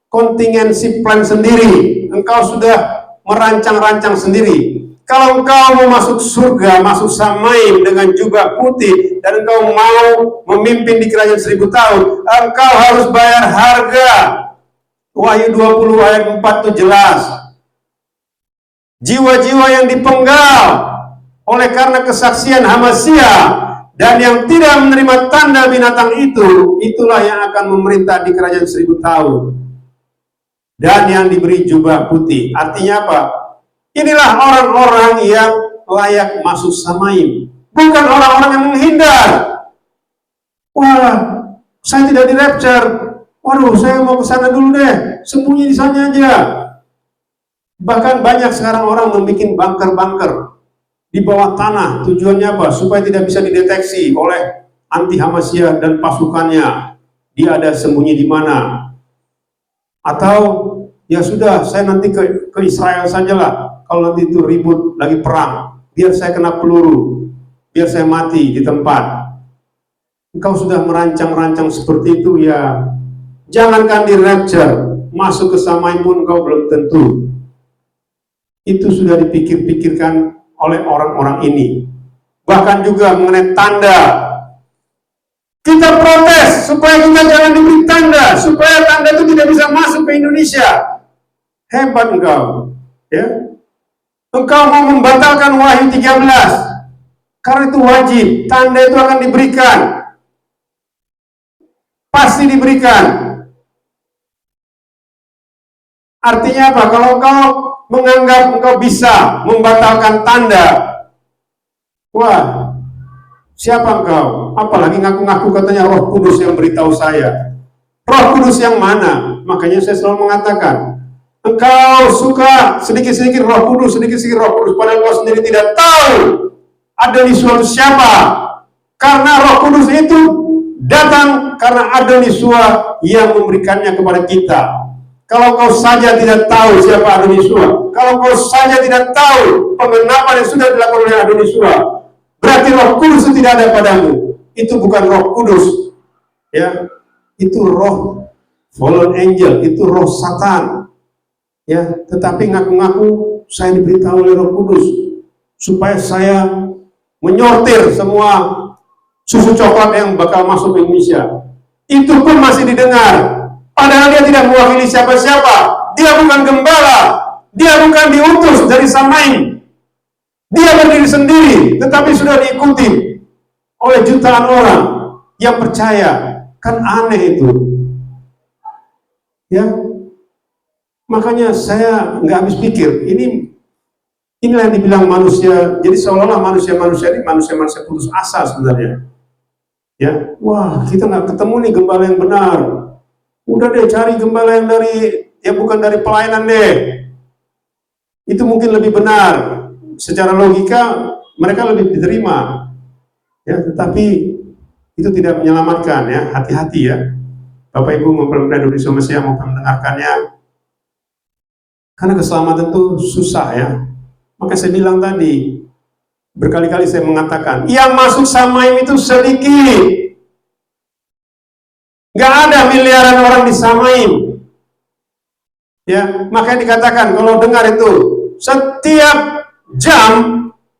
contingency plan sendiri. Engkau sudah merancang-rancang sendiri. Kalau engkau mau masuk surga, masuk samaim dengan jubah putih, dan engkau mau memimpin di kerajaan 1000 tahun, engkau harus bayar harga. Wahyu 20 ayat 4 itu jelas. Jiwa-jiwa yang dipenggal oleh karena kesaksian Hamasya dan yang tidak menerima tanda binatang itu, itulah yang akan memerintah di kerajaan 1000 tahun. Dan yang diberi jubah putih. Artinya apa? Inilah orang-orang yang layak masuk samaim. Bukan orang-orang yang menghindar. Wah, saya tidak di rapture. Waduh, saya mau ke sana dulu deh. Sembunyi di sana aja. Bahkan banyak sekarang orang membuat bunker-bunker di bawah tanah. Tujuannya apa? Supaya tidak bisa dideteksi oleh anti Hamasya dan pasukannya. Dia ada sembunyi di mana. Atau ya sudah, saya nanti ke Israel sajalah. Kalau nanti itu ribut lagi perang, biar saya kena peluru, biar saya mati di tempat. Engkau sudah merancang-rancang seperti itu, ya jangankan di rapture, masuk ke samaim pun engkau belum tentu. Itu sudah dipikir-pikirkan oleh orang-orang ini. Bahkan juga mengenai tanda. Kita protes supaya kita jangan diberi tanda, supaya tanda itu tidak bisa masuk ke Indonesia. Hebat engkau, ya. Engkau mau membatalkan Wahyu 13, karena itu wajib. Tanda itu akan diberikan, pasti diberikan. Artinya apa? Kalau engkau menganggap engkau bisa membatalkan tanda, wah, siapa engkau? Apalagi ngaku-ngaku katanya Roh Kudus yang beritahu saya. Roh Kudus yang mana? Makanya saya selalu mengatakan, engkau suka sedikit-sedikit Roh Kudus, sedikit-sedikit Roh Kudus, padahal engkau sendiri tidak tahu ada di suatu siapa. Karena Roh Kudus itu datang karena ada di suatu yang memberikannya kepada kita. Kalau kau saja tidak tahu siapa Adonisua, kalau kau saja tidak tahu pengenapan yang sudah dilakukan oleh Adonisua, berarti Roh Kudus itu tidak ada padamu. Itu bukan Roh Kudus, ya. Itu roh fallen angel, itu roh Satan, ya. Tetapi ngaku-ngaku saya diberitahu oleh Roh Kudus supaya saya menyortir semua susu coklat yang bakal masuk ke Indonesia. Itu pun masih didengar. Padahal dia tidak mewakili siapa-siapa. Dia bukan gembala. Dia bukan diutus dari samaim. Dia berdiri sendiri, tetapi sudah diikuti oleh jutaan orang yang percaya. Kan aneh itu. Ya. Makanya saya nggak habis pikir. Inilah yang dibilang manusia. Jadi seolah-olah manusia-manusia ini manusia-manusia putus asa sebenarnya. Ya. Wah, kita nggak ketemu nih gembala yang benar. Udah deh cari gembala yang bukan dari pelayanan deh. Itu mungkin lebih benar. Secara logika mereka lebih diterima. Ya, tetapi itu tidak menyelamatkan, ya. Hati-hati, ya. Bapak Ibu mempelai Indonesia Mesya mau mendengarkannya. Karena keselamatan itu susah, ya. Maka saya bilang tadi, berkali-kali saya mengatakan, yang masuk samaim itu sedikit. Gak ada miliaran orang di samaim. Ya, makanya dikatakan kalau dengar itu setiap jam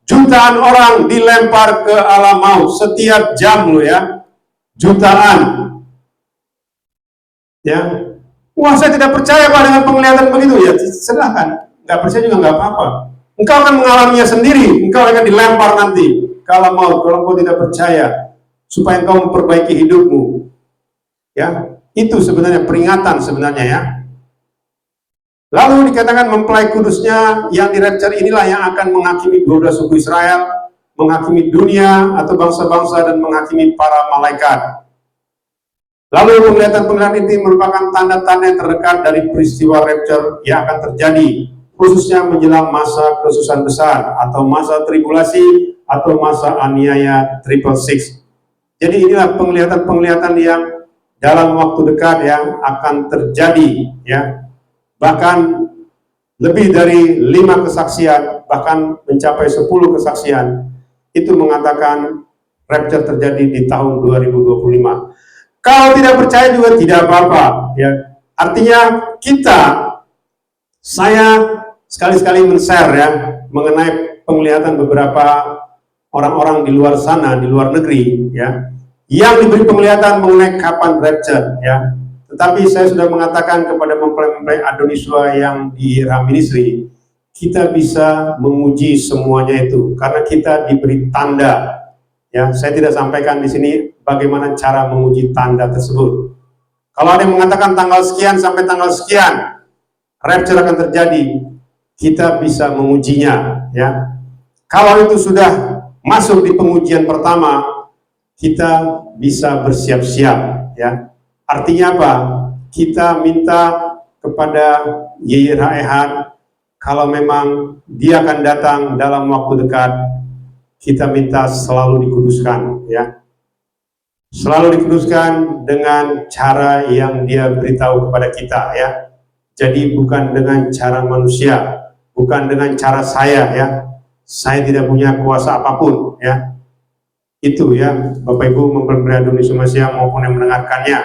jutaan orang dilempar ke alam maut. Setiap jam loh, ya. Jutaan. Ya. Wah, saya tidak percaya Pak dengan penglihatan begitu, ya. Silahkan. Gak percaya juga gak apa-apa. Engkau akan mengalaminya sendiri. Engkau akan dilempar nanti ke alam maut kalau engkau tidak percaya, supaya engkau memperbaiki hidupmu. Ya, itu sebenarnya peringatan sebenarnya, ya. Lalu dikatakan mempelai kudusnya yang di rapture inilah yang akan menghakimi 12 suku Israel, menghakimi dunia atau bangsa-bangsa dan menghakimi para malaikat. Lalu penglihatan ini merupakan tanda-tanda yang terdekat dari peristiwa rapture yang akan terjadi khususnya menjelang masa kesusahan besar atau masa tribulasi atau masa aniaya 666. Jadi inilah penglihatan-penglihatan yang dalam waktu dekat yang akan terjadi, ya. Bahkan lebih dari 5 kesaksian, bahkan mencapai 10 kesaksian, itu mengatakan rapture terjadi di tahun 2025. Kalau tidak percaya juga tidak apa-apa, ya. Artinya saya sekali-sekali men-share ya mengenai penglihatan beberapa orang-orang di luar sana, di luar negeri, ya, yang diberi penglihatan mengenai kapan rapture, ya. Tetapi saya sudah mengatakan kepada mempelai-mempelai Adonisua yang di Ira Ministry, kita bisa menguji semuanya itu karena kita diberi tanda. Ya, saya tidak sampaikan di sini bagaimana cara menguji tanda tersebut. Kalau ada yang mengatakan tanggal sekian sampai tanggal sekian rapture akan terjadi, kita bisa mengujinya, ya. Kalau itu sudah masuk di pengujian pertama, kita bisa bersiap-siap, ya. Artinya apa? Kita minta kepada YYHEHAT, kalau memang dia akan datang dalam waktu dekat, kita minta selalu dikuduskan, ya. Selalu dikuduskan dengan cara yang dia beritahu kepada kita, ya. Jadi bukan dengan cara manusia, bukan dengan cara saya, ya. Saya tidak punya kuasa apapun, ya. Itu, ya, Bapak Ibu mempelai Adonisua Masya maupun yang mendengarkannya.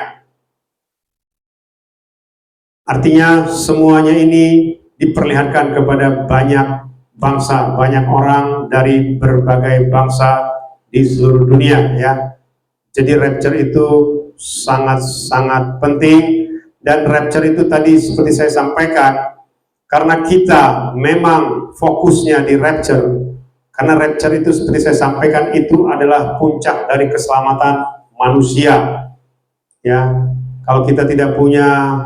Artinya semuanya ini diperlihatkan kepada banyak bangsa, banyak orang dari berbagai bangsa di seluruh dunia, ya. Jadi rapture itu sangat-sangat penting, dan rapture itu tadi seperti saya sampaikan, karena kita memang fokusnya di rapture, karena rapture itu seperti saya sampaikan itu adalah puncak dari keselamatan manusia, ya. Kalau kita tidak punya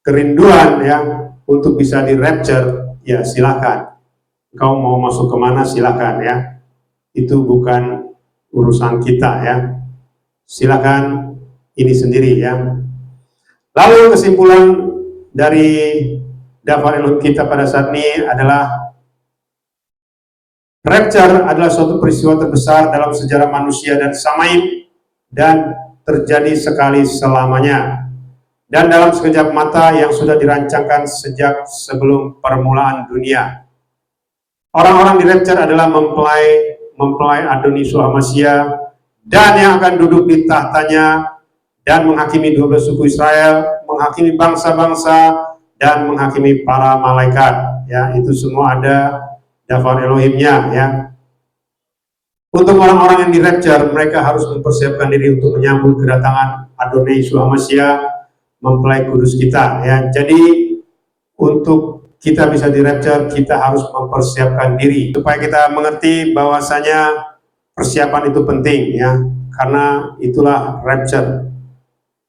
kerinduan, ya, untuk bisa di rapture, ya silakan. Kau mau masuk kemana silakan, ya. Itu bukan urusan kita, ya. Silakan ini sendiri, ya. Lalu kesimpulan dari Dafar Elohim kita pada saat ini adalah rapture adalah suatu peristiwa terbesar dalam sejarah manusia dan samaim, dan terjadi sekali selamanya, dan dalam sekejap mata yang sudah dirancangkan sejak sebelum permulaan dunia. Orang-orang di rapture adalah mempelai Adonisua Masya, dan yang akan duduk di tahtanya dan menghakimi 12 suku Israel, menghakimi bangsa-bangsa, dan menghakimi para malaikat, ya. Itu semua ada Dafar Elohimnya, ya. Untuk orang-orang yang di rapture, mereka harus mempersiapkan diri untuk menyambut kedatangan Adonisua Masya, mempelai kudus kita, ya. Jadi untuk kita bisa di rapture, kita harus mempersiapkan diri supaya kita mengerti bahwasanya persiapan itu penting, ya, karena itulah rapture.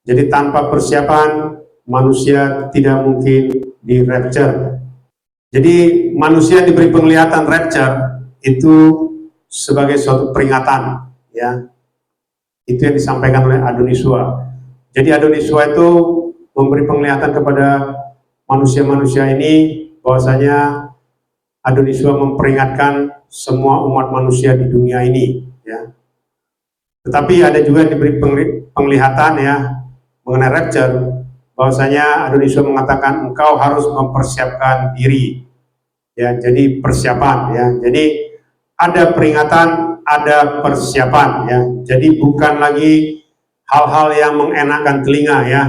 Jadi tanpa persiapan manusia tidak mungkin di rapture. Jadi manusia diberi penglihatan rapture itu sebagai suatu peringatan, ya. Itu yang disampaikan oleh Adonisua. Jadi Adonisua itu memberi penglihatan kepada manusia-manusia ini bahwasanya Adonisua memperingatkan semua umat manusia di dunia ini, ya. Tetapi ada juga yang diberi penglihatan, ya, mengenai rapture, bahwasanya Adonisua mengatakan engkau harus mempersiapkan diri, ya. Jadi persiapan, ya. Jadi ada peringatan, ada persiapan, ya. Jadi bukan lagi hal-hal yang mengenakan telinga, ya.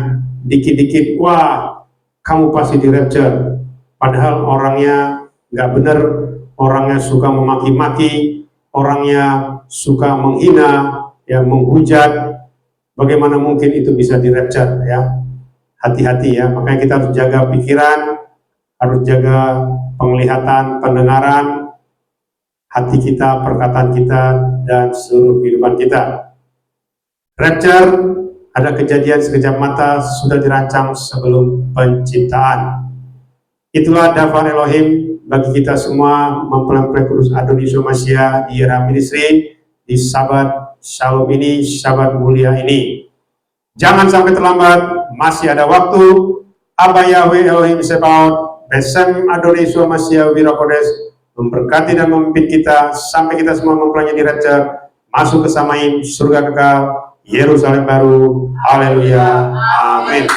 Dikit-dikit, wah, kamu pasti di rapture. Padahal orangnya nggak benar, orangnya suka memaki-maki, orangnya suka menghina, ya, menghujat. Bagaimana mungkin itu bisa di rapture, ya? Hati-hati, ya. Makanya kita harus jaga pikiran, harus jaga penglihatan, pendengaran, hati kita, perkataan kita, dan seluruh kehidupan kita. Rapture ada kejadian sekejap mata, sudah dirancang sebelum penciptaan. Itulah Dafar Elohim bagi kita semua mempelai kudus Adonisua Masya di Ira Ministry di Sabat Shalom ini, Sabat mulia ini. Jangan sampai terlambat, masih ada waktu. Abba Yahweh Elohim Sebaot Besem Adonai Yesua Masya Wirakodes memberkati dan memimpin kita sampai kita semua mempelajari raja masuk ke Samaim surga kekal Yerusalem baru. Haleluya. Amin.